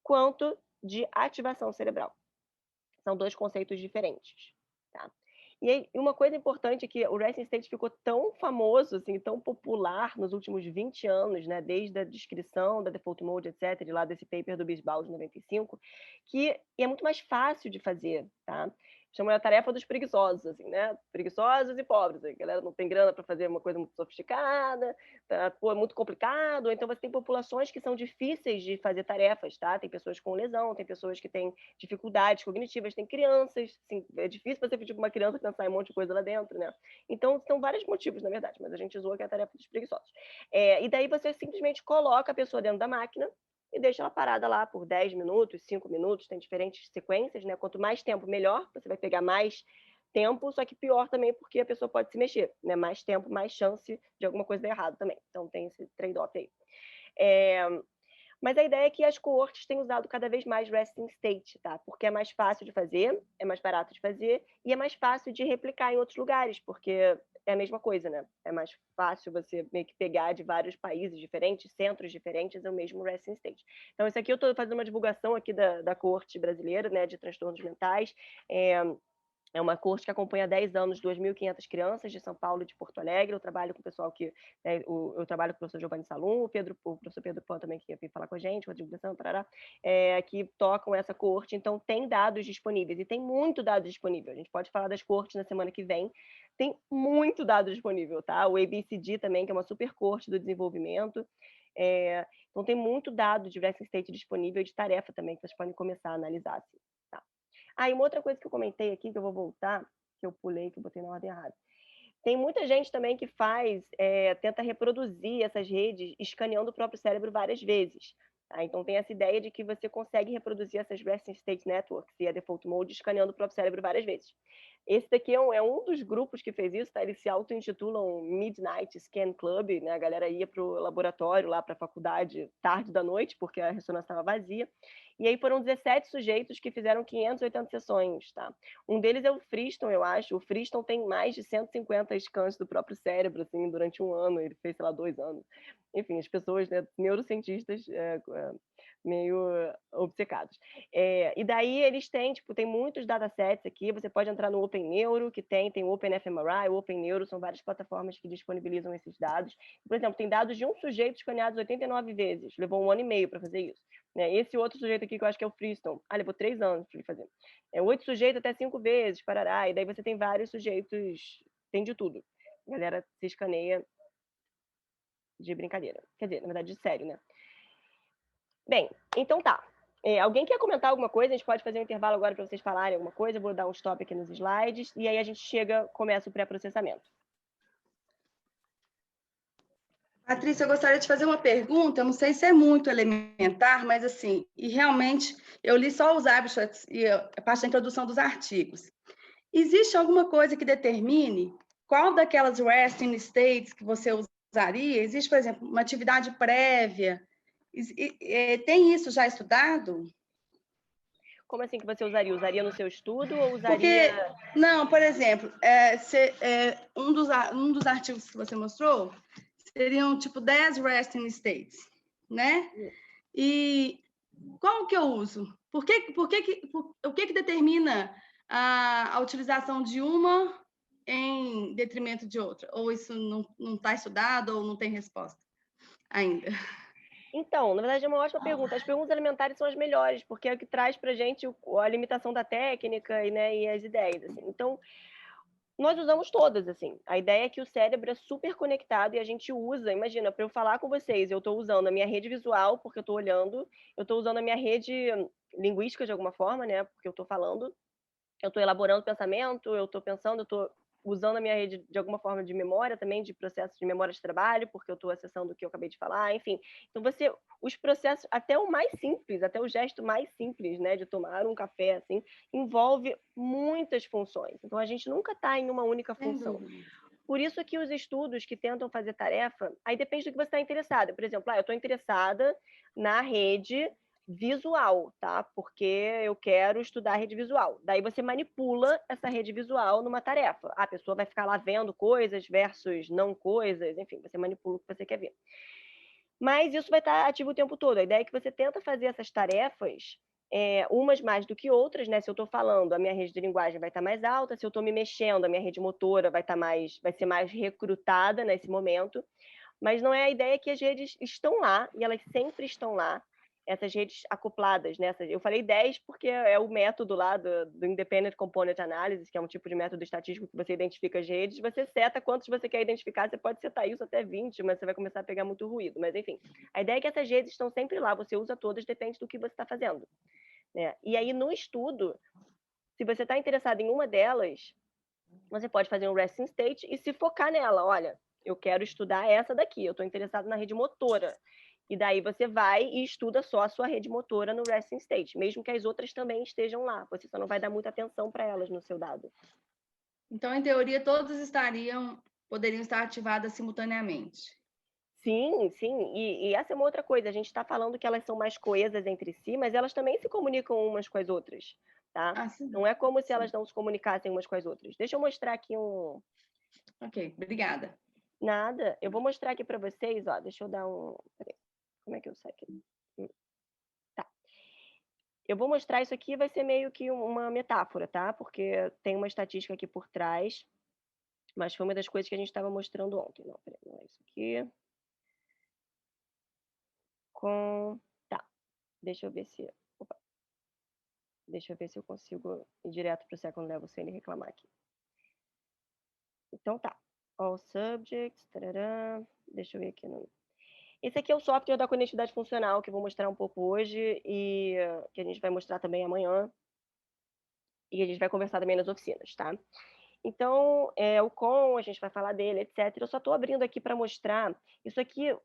quanto de ativação cerebral. São dois conceitos diferentes. Tá? E aí, uma coisa importante é que o Resting State ficou tão famoso, assim, tão popular nos últimos 20 anos, né, desde a descrição da Default Mode, etc., de lá desse paper do Bisbal de 95, que é muito mais fácil de fazer, tá? Chama a tarefa dos preguiçosos, assim, né? Preguiçosos e pobres. A galera não tem grana para fazer uma coisa muito sofisticada, tá? Pô, é muito complicado. Ou então você tem populações que são difíceis de fazer tarefas, tá? Tem pessoas com lesão, tem pessoas que têm dificuldades cognitivas, tem crianças. Assim, é difícil você pedir para uma criança pensar em um monte de coisa lá dentro, né? Então, são vários motivos, na verdade, mas a gente usou aqui a tarefa dos preguiçosos. E daí você simplesmente coloca a pessoa dentro da máquina e deixa ela parada lá por 10 minutos, 5 minutos, tem diferentes sequências, né? Quanto mais tempo, melhor, você vai pegar mais tempo, só que pior também porque a pessoa pode se mexer, né? Mais tempo, mais chance de alguma coisa dar errado também. Então tem esse trade-off aí. Mas a ideia é que as coortes têm usado cada vez mais Resting State, tá? Porque é mais fácil de fazer, é mais barato de fazer e é mais fácil de replicar em outros lugares, porque é a mesma coisa, né? É mais fácil você meio que pegar de vários países diferentes, centros diferentes, é o mesmo Resting State. Então, isso aqui eu estou fazendo uma divulgação aqui da coorte brasileira, né, de transtornos mentais. É uma coorte que acompanha há 10 anos 2.500 crianças de São Paulo e de Porto Alegre. Eu trabalho com o pessoal que... eu trabalho com o professor Giovanni Salum, o professor Pedro Pan também, que ia vir falar com a gente, o Rodrigo Bressan, que tocam essa coorte. Então, tem dados disponíveis. E tem muito dado disponível. A gente pode falar das coortes na semana que vem. Tem muito dado disponível, tá? O ABCD também, que é uma super coorte do desenvolvimento. Então, tem muito dado de Resting State disponível e de tarefa também, que vocês podem começar a analisar. Assim. E uma outra coisa que eu comentei aqui, que eu vou voltar, que eu pulei, que eu botei na ordem errada. Tem muita gente também que tenta reproduzir essas redes escaneando o próprio cérebro várias vezes. Tá? Então tem essa ideia de que você consegue reproduzir essas Resting State Networks e a Default Mode escaneando o próprio cérebro várias vezes. Esse daqui é um dos grupos que fez isso, tá? Eles se auto-intitulam Midnight Scan Club, né? A galera ia para o laboratório, lá para a faculdade, tarde da noite, porque a ressonância estava vazia. E aí foram 17 sujeitos que fizeram 580 sessões, tá? Um deles é o Friston, eu acho. O Friston tem mais de 150 scans do próprio cérebro, assim, durante um ano. Ele fez, sei lá, 2 anos. Enfim, as pessoas, né, neurocientistas, meio obcecados. E daí eles têm, tipo, tem muitos datasets aqui, você pode entrar no Open Neuro, que tem o Open fMRI, o Open Neuro, são várias plataformas que disponibilizam esses dados. Por exemplo, tem dados de um sujeito escaneados 89 vezes, levou 1 ano e meio para fazer isso. Esse outro sujeito aqui, que eu acho que é o Friston, levou 3 anos para ele fazer. 8 sujeitos até 5 vezes, parará, e daí você tem vários sujeitos, tem de tudo. A galera se escaneia de brincadeira. Quer dizer, na verdade, de sério, né? Bem, então tá. Alguém quer comentar alguma coisa? A gente pode fazer um intervalo agora para vocês falarem alguma coisa. Eu vou dar um stop aqui nos slides e aí a gente começa o pré-processamento. Patrícia, eu gostaria de fazer uma pergunta, eu não sei se é muito elementar, mas assim, e realmente eu li só os abstracts e a parte da introdução dos artigos. Existe alguma coisa que determine qual daquelas resting states que você usaria? Existe, por exemplo, uma atividade prévia? Tem isso já estudado? Como assim que você usaria? Usaria no seu estudo ou usaria... Não, por exemplo, um dos artigos que você mostrou seriam, tipo, 10 resting states, né? E como que eu uso? O que determina a utilização de uma em detrimento de outra? Ou isso não está estudado ou não tem resposta ainda? Então, na verdade, é uma ótima pergunta. As perguntas elementares são as melhores, porque é o que traz para a gente a limitação da técnica e as ideias. Assim. Então, nós usamos todas, assim. A ideia é que o cérebro é super conectado e a gente usa, imagina, para eu falar com vocês, eu estou usando a minha rede visual, porque eu estou olhando, eu estou usando a minha rede linguística de alguma forma, né, porque eu estou falando, eu estou elaborando pensamento, eu estou pensando, eu estou usando a minha rede de alguma forma de memória também, de processo de memória de trabalho, porque eu estou acessando o que eu acabei de falar, enfim. Então, os processos, até o mais simples, até o gesto mais simples, né, de tomar um café, assim, envolve muitas funções. Então, a gente nunca está em uma única função. Por isso que os estudos que tentam fazer tarefa, aí depende do que você está interessado. Por exemplo, eu estou interessada na rede visual, tá? Porque eu quero estudar a rede visual. Daí você manipula essa rede visual numa tarefa. A pessoa vai ficar lá vendo coisas versus não coisas, enfim, você manipula o que você quer ver. Mas isso vai estar ativo o tempo todo. A ideia é que você tenta fazer essas tarefas, umas mais do que outras, né? Se eu estou falando, a minha rede de linguagem vai estar mais alta, se eu estou me mexendo, a minha rede motora vai ser mais recrutada nesse momento. Mas não é a ideia que as redes estão lá, e elas sempre estão lá, essas redes acopladas, né? Eu falei 10 porque é o método lá do Independent Component Analysis, que é um tipo de método estatístico que você identifica as redes, você seta quantos você quer identificar, você pode setar isso até 20, mas você vai começar a pegar muito ruído. Mas, enfim, a ideia é que essas redes estão sempre lá, você usa todas, depende do que você está fazendo. Né? E aí, no estudo, se você está interessado em uma delas, você pode fazer um resting state e se focar nela. Olha, eu quero estudar essa daqui, eu estou interessado na rede motora. E daí você vai e estuda só a sua rede motora no resting state, mesmo que as outras também estejam lá. Você só não vai dar muita atenção para elas no seu dado. Então, em teoria, todas poderiam estar ativadas simultaneamente. Sim, sim. E essa é uma outra coisa. A gente está falando que elas são mais coesas entre si, mas elas também se comunicam umas com as outras. Tá? Não é como se elas não se comunicassem umas com as outras. Deixa eu mostrar aqui um... Ok, obrigada. Nada. Eu vou mostrar aqui para vocês. Ó, deixa eu dar um... Peraí. Como é que eu saio aqui? Tá. Eu vou mostrar isso aqui, vai ser meio que uma metáfora, tá? Porque tem uma estatística aqui por trás, mas foi uma das coisas que a gente estava mostrando ontem. Não, peraí, não é isso aqui. Tá. Deixa eu ver se... Opa. Deixa eu ver se eu consigo ir direto para o second level sem ele reclamar aqui. Então tá. All subjects, tarará. Deixa eu ver aqui no... Esse aqui é o software da conectividade funcional, que eu vou mostrar um pouco hoje e que a gente vai mostrar também amanhã. E a gente vai conversar também nas oficinas, tá? Então, o COM, a gente vai falar dele, etc. Eu só estou abrindo aqui para mostrar. Isso aqui,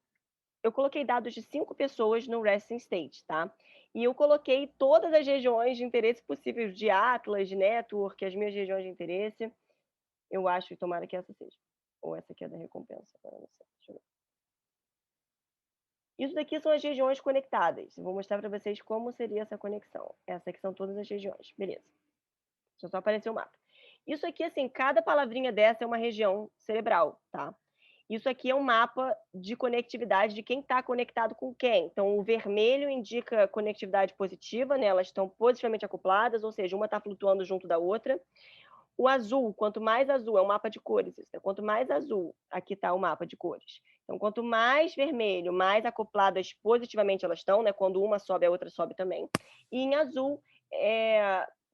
eu coloquei dados de 5 pessoas no resting state, tá? E eu coloquei todas as regiões de interesse possíveis de Atlas, de Network, as minhas regiões de interesse. Eu acho, e tomara que essa seja. Ou essa aqui é da recompensa, agora não sei. Deixa eu ver. Isso daqui são as regiões conectadas. Eu vou mostrar para vocês como seria essa conexão. Essa aqui são todas as regiões. Beleza. Deixa eu só aparecer o mapa. Isso aqui, assim, cada palavrinha dessa é uma região cerebral, tá? Isso aqui é um mapa de conectividade de quem está conectado com quem. Então, o vermelho indica conectividade positiva, né? Elas estão positivamente acopladas, ou seja, uma está flutuando junto da outra. O azul, quanto mais azul, é um mapa de cores. Quanto mais azul, aqui está o mapa de cores. Então, quanto mais vermelho, mais acopladas positivamente elas estão, né? Quando uma sobe, a outra sobe também. E em azul,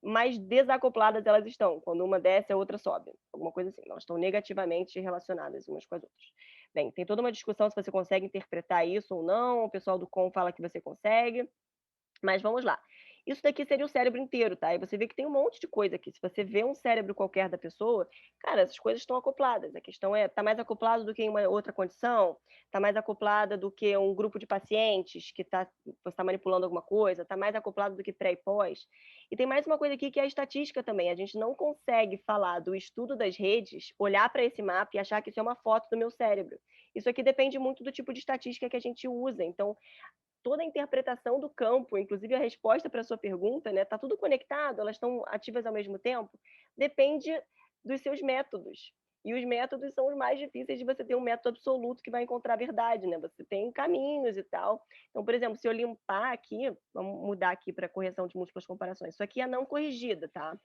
mais desacopladas elas estão. Quando uma desce, a outra sobe. Alguma coisa assim. Elas estão negativamente relacionadas umas com as outras. Bem, tem toda uma discussão se você consegue interpretar isso ou não. O pessoal do COM fala que você consegue. Mas vamos lá. Isso daqui seria o cérebro inteiro, tá? E você vê que tem um monte de coisa aqui. Se você vê um cérebro qualquer da pessoa, cara, essas coisas estão acopladas. A questão é, tá mais acoplado do que em uma outra condição? Tá mais acoplada do que um grupo de pacientes que você está manipulando alguma coisa? Tá mais acoplado do que pré e pós? E tem mais uma coisa aqui que é a estatística também. A gente não consegue falar do estudo das redes, olhar para esse mapa e achar que isso é uma foto do meu cérebro. Isso aqui depende muito do tipo de estatística que a gente usa. Então, toda a interpretação do campo, inclusive a resposta para a sua pergunta, né? Tá tudo conectado, elas estão ativas ao mesmo tempo, depende dos seus métodos. E os métodos são os mais difíceis de você ter um método absoluto que vai encontrar a verdade, né? Você tem caminhos e tal. Então, por exemplo, se eu limpar aqui, vamos mudar aqui para correção de múltiplas comparações. Isso aqui é não corrigida, tá?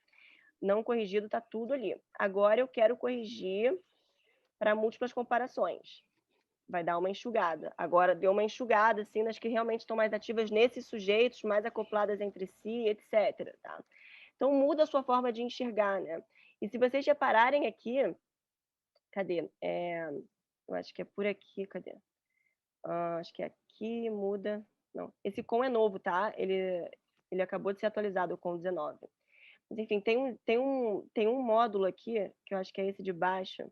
Não corrigido, tá tudo ali. Agora eu quero corrigir para múltiplas comparações. Vai dar uma enxugada. Agora deu uma enxugada, assim, nas que realmente estão mais ativas nesses sujeitos, mais acopladas entre si, etc. Tá? Então muda a sua forma de enxergar, né? E se vocês repararem aqui, cadê? Eu acho que é por aqui, cadê? Acho que é aqui, muda. Não, esse com é novo, tá? Ele acabou de ser atualizado, o com 19. Mas enfim, tem um módulo aqui, que eu acho que é esse de baixo,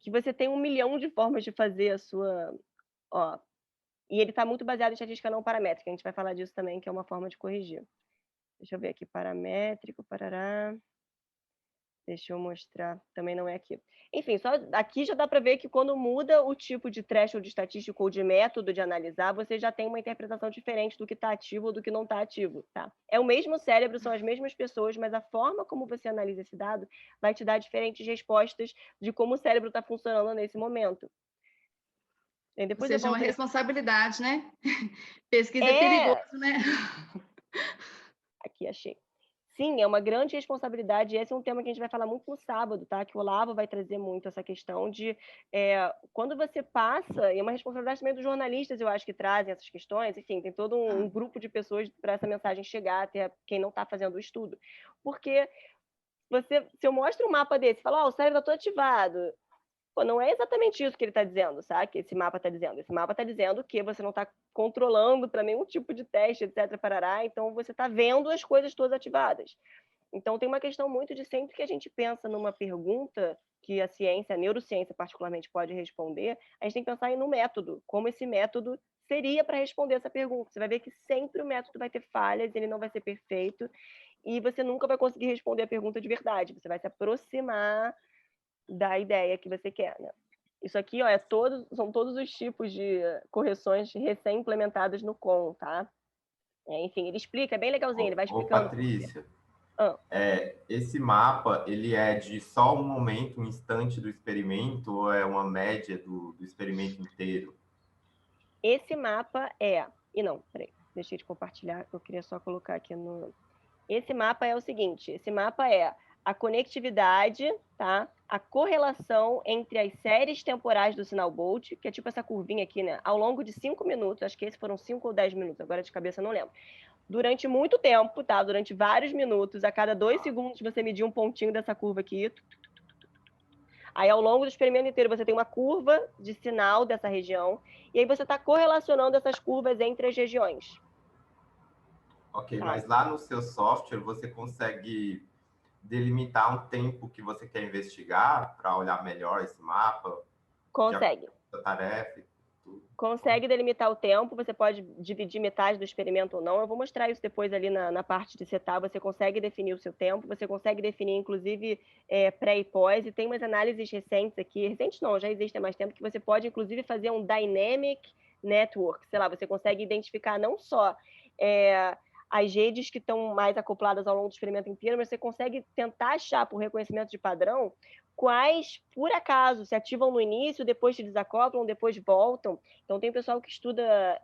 que você tem 1 milhão de formas de fazer a sua... Ó, e ele está muito baseado em estatística não paramétrica. A gente vai falar disso também, que é uma forma de corrigir. Deixa eu ver aqui, paramétrico, parará. Deixa eu mostrar, também não é aqui. Enfim, só aqui já dá para ver que quando muda o tipo de threshold estatístico ou de método de analisar, você já tem uma interpretação diferente do que está ativo ou do que não está ativo, tá? É o mesmo cérebro, são as mesmas pessoas, mas a forma como você analisa esse dado vai te dar diferentes respostas de como o cérebro está funcionando nesse momento. E depois ou seja, uma responsabilidade, né? Pesquisa é perigoso, né? Aqui, achei. Sim, é uma grande responsabilidade, e esse é um tema que a gente vai falar muito no sábado, tá? Que o Olavo vai trazer muito essa questão de quando você passa, e é uma responsabilidade também dos jornalistas, eu acho, que trazem essas questões, enfim, tem todo um grupo de pessoas para essa mensagem chegar até quem não está fazendo o estudo. Porque se eu mostro um mapa desse e falo, o cérebro está todo ativado, pô, não é exatamente isso que ele está dizendo, sabe? Que esse mapa está dizendo. Esse mapa está dizendo que você não está controlando para nenhum tipo de teste, etc. Parará, então você está vendo as coisas todas ativadas. Então tem uma questão muito de sempre que a gente pensa numa pergunta que a ciência, a neurociência particularmente, pode responder, a gente tem que pensar no método, como esse método seria para responder essa pergunta. Você vai ver que sempre o método vai ter falhas, ele não vai ser perfeito, e você nunca vai conseguir responder a pergunta de verdade. Você vai se aproximar da ideia que você quer, né? Isso aqui, ó, são todos os tipos de correções recém-implementadas no COM, tá? Enfim, ele explica, é bem legalzinho, ele vai explicando. Ô, Patrícia, esse mapa, ele é de só um momento, um instante do experimento, ou é uma média do experimento inteiro? Esse mapa não, peraí, deixa eu te compartilhar, eu queria só colocar aqui no... Esse mapa é o seguinte, esse mapa é a conectividade, tá? A correlação entre as séries temporais do sinal Bolt, que é tipo essa curvinha aqui, né? Ao longo de 5 minutos, acho que esses foram 5 ou 10 minutos, agora de cabeça não lembro. Durante muito tempo, tá? Durante vários minutos, a cada 2 segundos você medir um pontinho dessa curva aqui. Aí, ao longo do experimento inteiro, você tem uma curva de sinal dessa região, e aí você está correlacionando essas curvas entre as regiões. Ok, tá. Mas lá no seu software, você consegue delimitar um tempo que você quer investigar para olhar melhor esse mapa? Consegue. A tarefa e tudo. Consegue delimitar o tempo, você pode dividir metade do experimento ou não. Eu vou mostrar isso depois ali na parte de setup. Você consegue definir o seu tempo, você consegue definir, inclusive, pré e pós. E tem umas análises recentes aqui, recentes não, já existem há mais tempo, que você pode, inclusive, fazer um dynamic network. Sei lá, você consegue identificar não só as redes que estão mais acopladas ao longo do experimento inteiro, mas você consegue tentar achar, por reconhecimento de padrão, quais, por acaso, se ativam no início, depois se desacoplam, depois voltam. Então, tem pessoal que estuda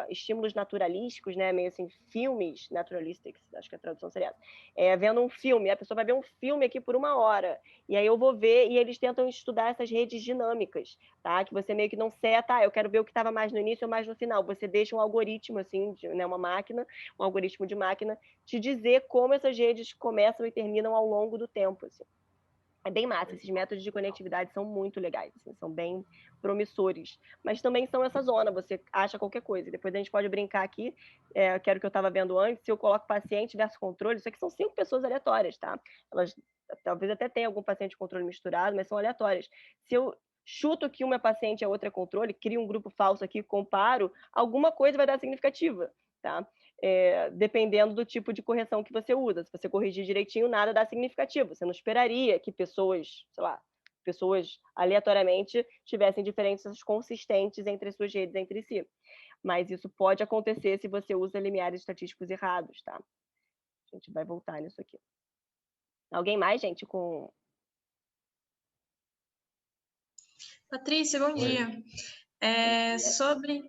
estímulos naturalísticos, né? Meio assim, filmes naturalistas, acho que a tradução seria essa. Vendo um filme, a pessoa vai ver um filme aqui por 1 hora, e aí eu vou ver, e eles tentam estudar essas redes dinâmicas, tá? Que você meio que não seta, eu quero ver o que estava mais no início ou mais no final. Você deixa um algoritmo, assim, né? Uma máquina, um algoritmo de máquina, te dizer como essas redes começam e terminam ao longo do tempo, assim. É bem massa, esses métodos de conectividade são muito legais, assim, são bem promissores, mas também são essa zona, você acha qualquer coisa, depois a gente pode brincar aqui, que era o que eu estava vendo antes, se eu coloco paciente versus controle, isso aqui são 5 pessoas aleatórias, tá? Elas talvez até tenha algum paciente de controle misturado, mas são aleatórias. Se eu chuto que uma é paciente e a outra é controle, crio um grupo falso aqui, comparo, alguma coisa vai dar significativa, tá? Dependendo do tipo de correção que você usa. Se você corrigir direitinho, nada dá significativo. Você não esperaria que pessoas, sei lá, pessoas aleatoriamente tivessem diferenças consistentes entre as suas redes entre si. Mas isso pode acontecer se você usa limiares estatísticos errados, tá? A gente vai voltar nisso aqui. Alguém mais, gente, com... Patrícia, bom dia. Sobre...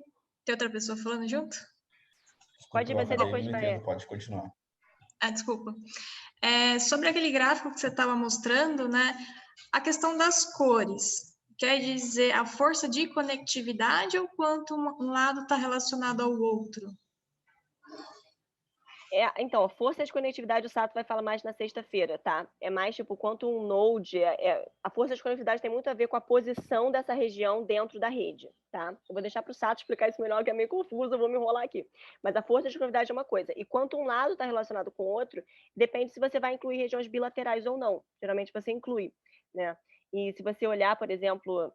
Tem outra pessoa falando junto? Pode ir, você depois vai... Pode continuar. Desculpa. Sobre aquele gráfico que você estava mostrando, né? A questão das cores. Quer dizer a força de conectividade ou quanto um lado está relacionado ao outro? Então, a força de conectividade o Sato vai falar mais na sexta-feira, tá? É mais tipo quanto um node. A força de conectividade tem muito a ver com a posição dessa região dentro da rede, tá? Eu vou deixar para o Sato explicar isso melhor, que é meio confuso, eu vou me enrolar aqui. Mas a força de conectividade é uma coisa. E quanto um lado está relacionado com o outro, depende se você vai incluir regiões bilaterais ou não. Geralmente você inclui, né? E se você olhar, por exemplo,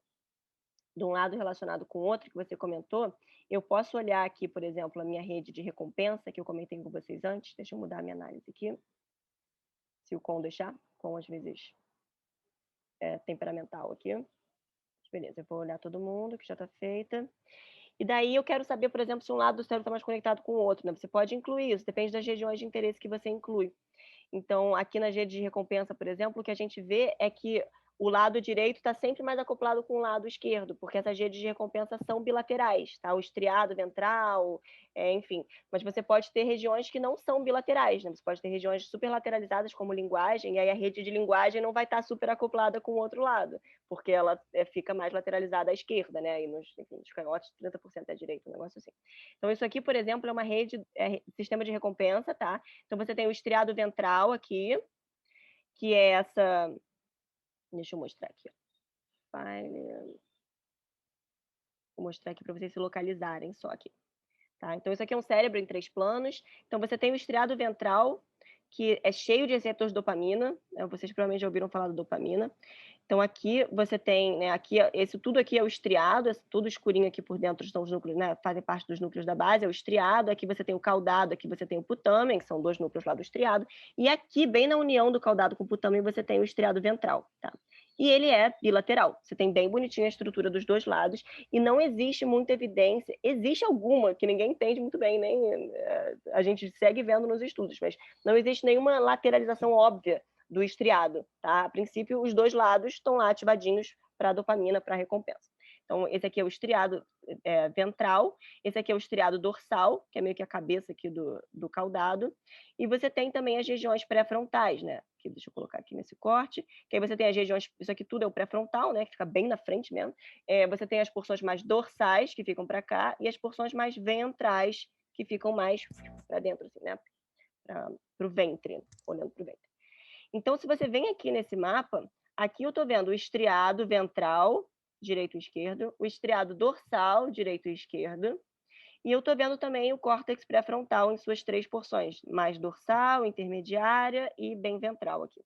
de um lado relacionado com o outro, que você comentou, eu posso olhar aqui, por exemplo, a minha rede de recompensa, que eu comentei com vocês antes. Deixa eu mudar a minha análise aqui. Se o com deixar. Com, às vezes, temperamental aqui. Beleza, eu vou olhar todo mundo, que já está feita. E daí eu quero saber, por exemplo, se um lado do cérebro está mais conectado com o outro, né? Você pode incluir isso, depende das regiões de interesse que você inclui. Então, aqui nas redes de recompensa, por exemplo, o que a gente vê é que o lado direito está sempre mais acoplado com o lado esquerdo, porque essas redes de recompensa são bilaterais, tá? O estriado ventral, enfim. Mas você pode ter regiões que não são bilaterais, né? Você pode ter regiões superlateralizadas, como linguagem, e aí a rede de linguagem não vai estar super acoplada com o outro lado, porque ela fica mais lateralizada à esquerda, né? E nos canhotos, 30% é à direita, um negócio assim. Então, isso aqui, por exemplo, é uma rede, sistema de recompensa, tá? Então, você tem o estriado ventral aqui, que é essa... Deixa eu mostrar aqui. Vou mostrar aqui para vocês se localizarem só aqui. Tá? Então, isso aqui é um cérebro em 3 planos. Então, você tem o estriado ventral, que é cheio de receptores de dopamina. Né? Vocês provavelmente já ouviram falar da dopamina. Então, aqui você tem, né, tudo aqui é o estriado, tudo escurinho aqui por dentro são os núcleos, né, fazem parte dos núcleos da base, é o estriado. Aqui você tem o caudado, aqui você tem o putamen, que são 2 núcleos lá do estriado. E aqui, bem na união do caudado com o putamen, você tem o estriado ventral, tá? E ele é bilateral. Você tem bem bonitinha a estrutura dos 2 lados e não existe muita evidência. Existe alguma que ninguém entende muito bem, nem a gente segue vendo nos estudos, mas não existe nenhuma lateralização óbvia do estriado, tá? A princípio, os 2 lados estão lá ativadinhos para dopamina, para recompensa. Então, esse aqui é o estriado ventral, esse aqui é o estriado dorsal, que é meio que a cabeça aqui do caudado, e você tem também as regiões pré-frontais, né? Aqui, deixa eu colocar aqui nesse corte, que aí você tem as regiões, isso aqui tudo é o pré-frontal, né? Que fica bem na frente mesmo. Você tem as porções mais dorsais, que ficam para cá, e as porções mais ventrais, que ficam mais para dentro, assim, né? Para o ventre, olhando para o ventre. Então, se você vem aqui nesse mapa, aqui eu estou vendo o estriado ventral, direito e esquerdo, o estriado dorsal, direito e esquerdo, e eu estou vendo também o córtex pré-frontal em suas 3 porções, mais dorsal, intermediária e bem ventral aqui.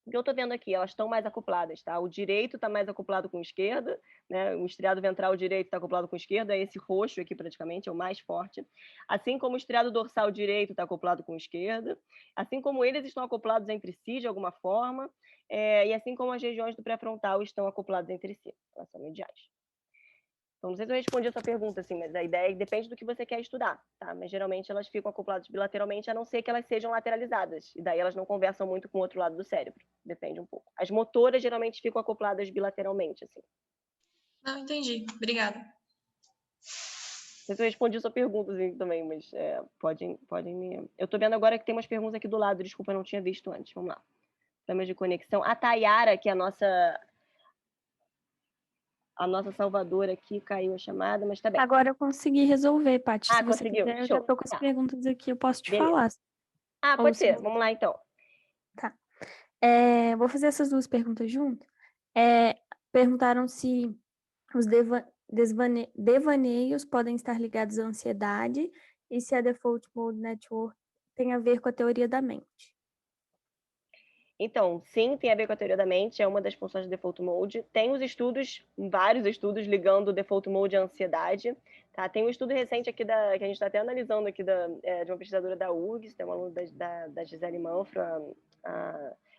O que eu estou vendo aqui, elas estão mais acopladas, tá? O direito está mais acoplado com o esquerdo, né? O estriado ventral direito está acoplado com o esquerdo, é esse roxo aqui praticamente, é o mais forte. Assim como o estriado dorsal direito está acoplado com o esquerdo, assim como eles estão acoplados entre si de alguma forma, e assim como as regiões do pré-frontal estão acopladas entre si, elas são mediais. Então, não sei se eu respondi a sua pergunta, assim, mas a ideia é que depende do que você quer estudar, tá? Mas geralmente elas ficam acopladas bilateralmente, a não ser que elas sejam lateralizadas. E daí elas não conversam muito com o outro lado do cérebro. Depende um pouco. As motoras geralmente ficam acopladas bilateralmente, assim. Não, entendi. Obrigada. Não sei se eu respondi a sua pergunta, assim, também, mas podem me... Eu tô vendo agora que tem umas perguntas aqui do lado, desculpa, eu não tinha visto antes. Vamos lá. Problemas de conexão. A Tayara, que é a nossa salvadora aqui, caiu a chamada, mas tá bem. Agora eu consegui resolver, Paty. Se você conseguiu. quiser, eu Show. já tô com as perguntas aqui, eu posso te Beleza. falar. Pode ser. Vamos lá, então. Tá. Vou fazer essas duas perguntas junto. Perguntaram se os devaneios podem estar ligados à ansiedade e se a Default Mode Network tem a ver com a teoria da mente. Então, sim, tem a ver com a teoria da mente, é uma das funções do Default Mode. Tem os estudos, vários estudos, ligando o Default Mode à ansiedade. Tá? Tem um estudo recente aqui, que a gente está até analisando aqui, de uma pesquisadora da URGS, tem uma aluna da Gisele Manfro,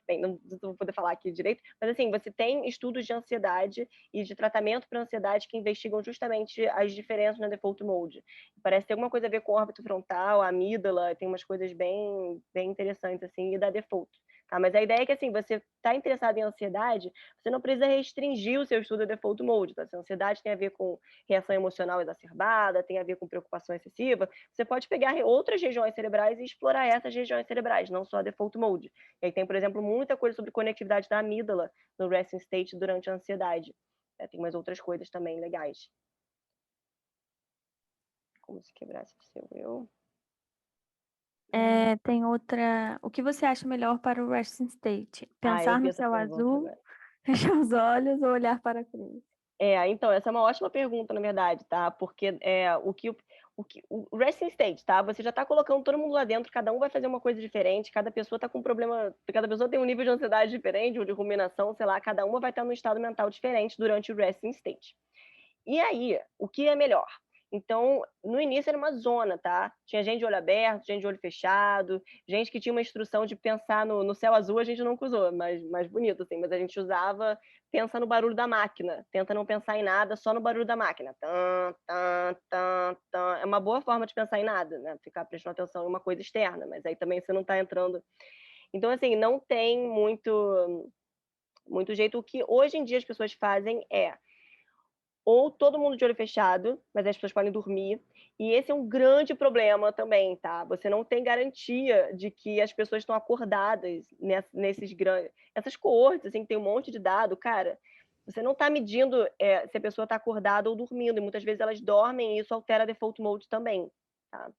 bem, não vou poder falar aqui direito, mas assim, você tem estudos de ansiedade e de tratamento para ansiedade que investigam justamente as diferenças na Default Mode. Parece ter alguma coisa a ver com o órbito frontal, a amígdala, tem umas coisas bem interessantes, assim, e da Default. Tá, mas a ideia é que, assim, você está interessado em ansiedade, você não precisa restringir o seu estudo a Default Mode. Tá? Se a ansiedade tem a ver com reação emocional exacerbada, tem a ver com preocupação excessiva, você pode pegar outras regiões cerebrais e explorar essas regiões cerebrais, não só a Default Mode. E aí tem, por exemplo, muita coisa sobre conectividade da amígdala no resting state durante a ansiedade. Tem umas outras coisas também legais. Como se quebrasse o seu eu... Tem outra. O que você acha melhor para o resting state? Pensar no céu azul, fechar os olhos ou olhar para a cruz? Então, essa é uma ótima pergunta, na verdade, tá? Porque o resting state, tá? Você já está colocando todo mundo lá dentro, cada um vai fazer uma coisa diferente, cada pessoa está com um problema, cada pessoa tem um nível de ansiedade diferente, ou de ruminação, sei lá, cada uma vai estar num estado mental diferente durante o resting state. E aí, o que é melhor? Então, no início era uma zona, tá? Tinha gente de olho aberto, gente de olho fechado, gente que tinha uma instrução de pensar no céu azul, a gente nunca usou, mais bonito, assim, mas a gente usava, pensa no barulho da máquina, tenta não pensar em nada, só no barulho da máquina. Tan, tan, tan, tan. É uma boa forma de pensar em nada, né? Ficar prestando atenção em uma coisa externa, mas aí também você não tá entrando... Então, assim, não tem muito jeito. O que hoje em dia as pessoas fazem ou todo mundo de olho fechado, mas as pessoas podem dormir. E esse é um grande problema também, tá? Você não tem garantia de que as pessoas estão acordadas nessas coortes, assim, que tem um monte de dado. Cara, você não está medindo se a pessoa está acordada ou dormindo. E muitas vezes elas dormem e isso altera a default mode também, tá?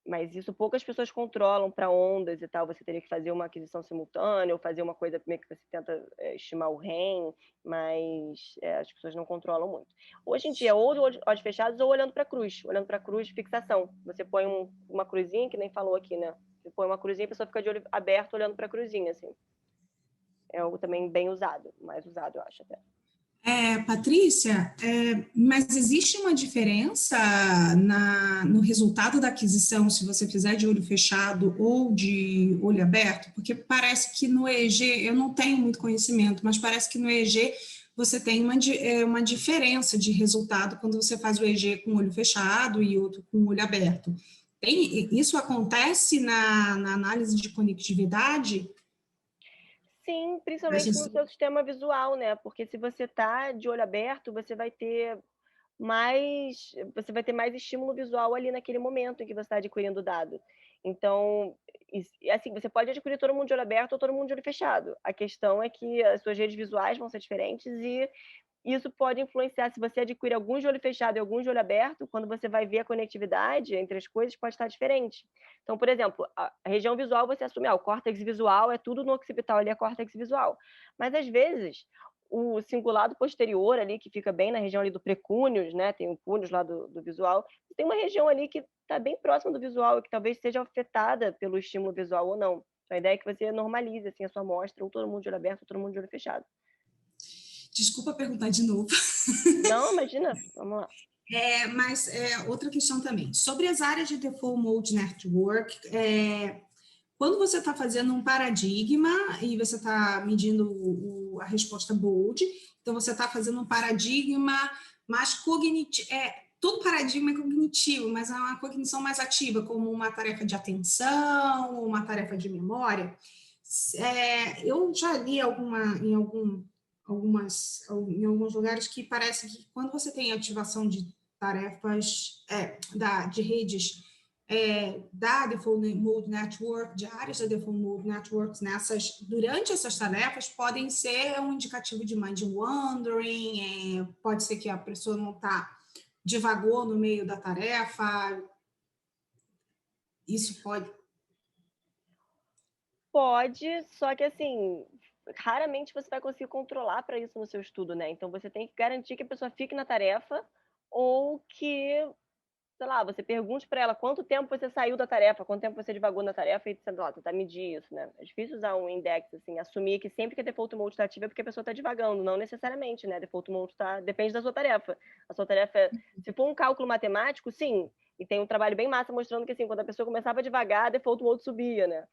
Mas isso poucas pessoas controlam para ondas e tal. Você teria que fazer uma aquisição simultânea ou fazer uma coisa meio que você tenta estimar o REM, mas as pessoas não controlam muito. Hoje em dia, ou de olhos fechados ou olhando para a cruz. Olhando para a cruz, fixação. Você põe uma cruzinha, que nem falou aqui, né? Você põe uma cruzinha e a pessoa fica de olho aberto olhando para a cruzinha, assim. É algo também bem usado, mais usado, eu acho até. Patrícia, mas existe uma diferença no resultado da aquisição se você fizer de olho fechado ou de olho aberto? Porque parece que no EEG, eu não tenho muito conhecimento, mas parece que no EEG você tem uma diferença de resultado quando você faz o EEG com o olho fechado e outro com o olho aberto. Isso acontece na análise de conectividade? Sim, principalmente no seu sistema visual, né? Porque se você está de olho aberto, você vai ter mais estímulo visual ali naquele momento em que você está adquirindo o dado. Então, assim, você pode adquirir todo mundo de olho aberto ou todo mundo de olho fechado. A questão é que as suas redes visuais vão ser diferentes e isso pode influenciar. Se você adquire alguns de olho fechado e alguns de olho aberto, quando você vai ver a conectividade entre as coisas, pode estar diferente. Então, por exemplo, a região visual você assume, o córtex visual é tudo no occipital, ali é córtex visual. Mas, às vezes, o cingulado posterior ali, que fica bem na região ali do precúneus, né? Tem o cúneus lá do visual, tem uma região ali que está bem próxima do visual e que talvez seja afetada pelo estímulo visual ou não. Então, a ideia é que você normalize assim, a sua amostra, ou todo mundo de olho aberto, ou todo mundo de olho fechado. Desculpa perguntar de novo. Não, imagina. Vamos lá. Mas outra questão também. Sobre as áreas de Default Mode Network, quando você está fazendo um paradigma e você está medindo a resposta bold, então você está fazendo um paradigma mais cognitivo. Todo paradigma é cognitivo, mas é uma cognição mais ativa, como uma tarefa de atenção, uma tarefa de memória. Eu já li em alguns lugares que parece que quando você tem ativação de tarefas de redes da Default Mode Network, de áreas da Default Mode Networks, durante essas tarefas, podem ser um indicativo de mind wandering, pode ser que a pessoa não está divagou no meio da tarefa. Isso pode? Pode, só que assim, raramente você vai conseguir controlar para isso no seu estudo, né? Então você tem que garantir que a pessoa fique na tarefa ou que, sei lá, você pergunte para ela quanto tempo você saiu da tarefa, quanto tempo você divagou na tarefa e, sei lá, tentar medir isso, né? É difícil usar um index, assim, assumir que sempre que a default mode está ativa é porque a pessoa está divagando, não necessariamente, né? Default mode depende da sua tarefa. A sua tarefa, se for um cálculo matemático, sim, e tem um trabalho bem massa mostrando que, assim, quando a pessoa começava a divagar, a default mode subia, né?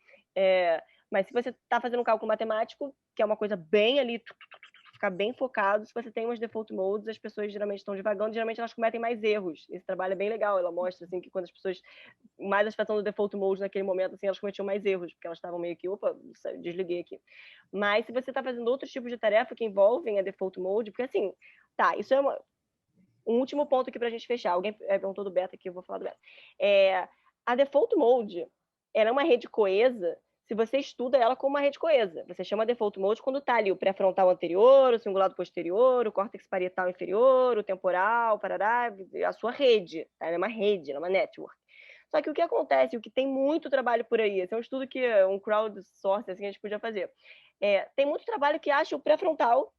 Mas se você está fazendo um cálculo matemático, que é uma coisa bem ali, ficar bem focado, se você tem umas default modes, as pessoas geralmente estão divagando, geralmente elas cometem mais erros. Esse trabalho é bem legal, ela mostra assim, que quando as pessoas mais ativação do default mode naquele momento, assim, elas cometiam mais erros, porque elas estavam meio que, opa, desliguei aqui. Mas se você está fazendo outros tipos de tarefa que envolvem a default mode, porque assim, tá, isso é um último ponto aqui para a gente fechar. Alguém perguntou do beta aqui, eu vou falar do beta. A default mode, ela é uma rede coesa se você estuda ela como uma rede coesa. Você chama default mode quando está ali o pré-frontal anterior, o cingulado posterior, o córtex parietal inferior, o temporal, parará, a sua rede. Tá? Ela é uma rede, ela é uma network. Só que o que acontece, o que tem muito trabalho por aí, esse é um estudo que um crowdsourcing assim, a gente podia fazer. Tem muito trabalho que acha o pré-frontal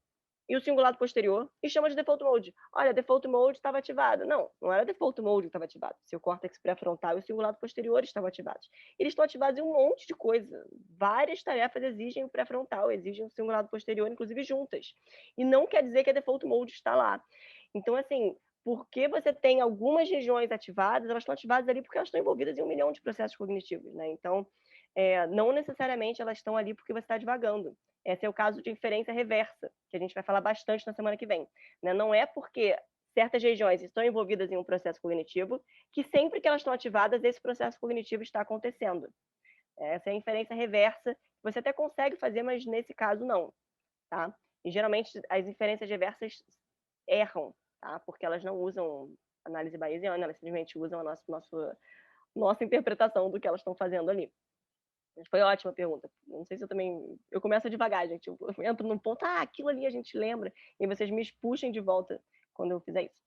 e o cingulado posterior e chama de default mode. Olha, default mode estava ativado. Não, não era default mode que estava ativado. Seu córtex pré-frontal e o cingulado posterior estavam ativados. Eles estão ativados em um monte de coisa. Várias tarefas exigem o pré-frontal, exigem o cingulado posterior, inclusive juntas. E não quer dizer que a default mode está lá. Então, assim, porque você tem algumas regiões ativadas, elas estão ativadas ali porque elas estão envolvidas em 1 milhão de processos cognitivos, né? Então, não necessariamente elas estão ali porque você está divagando. Esse é o caso de inferência reversa, que a gente vai falar bastante na semana que vem. Né? Não é porque certas regiões estão envolvidas em um processo cognitivo que sempre que elas estão ativadas, esse processo cognitivo está acontecendo. Essa é a inferência reversa. Você até consegue fazer, mas nesse caso não. Tá? E geralmente as inferências reversas erram, tá? Porque elas não usam análise bayesiana, elas simplesmente usam a nossa interpretação do que elas estão fazendo ali. Foi ótima pergunta. Não sei se eu também... Eu começo devagar, gente. Eu entro num ponto, aquilo ali a gente lembra. E vocês me puxem de volta quando eu fizer isso.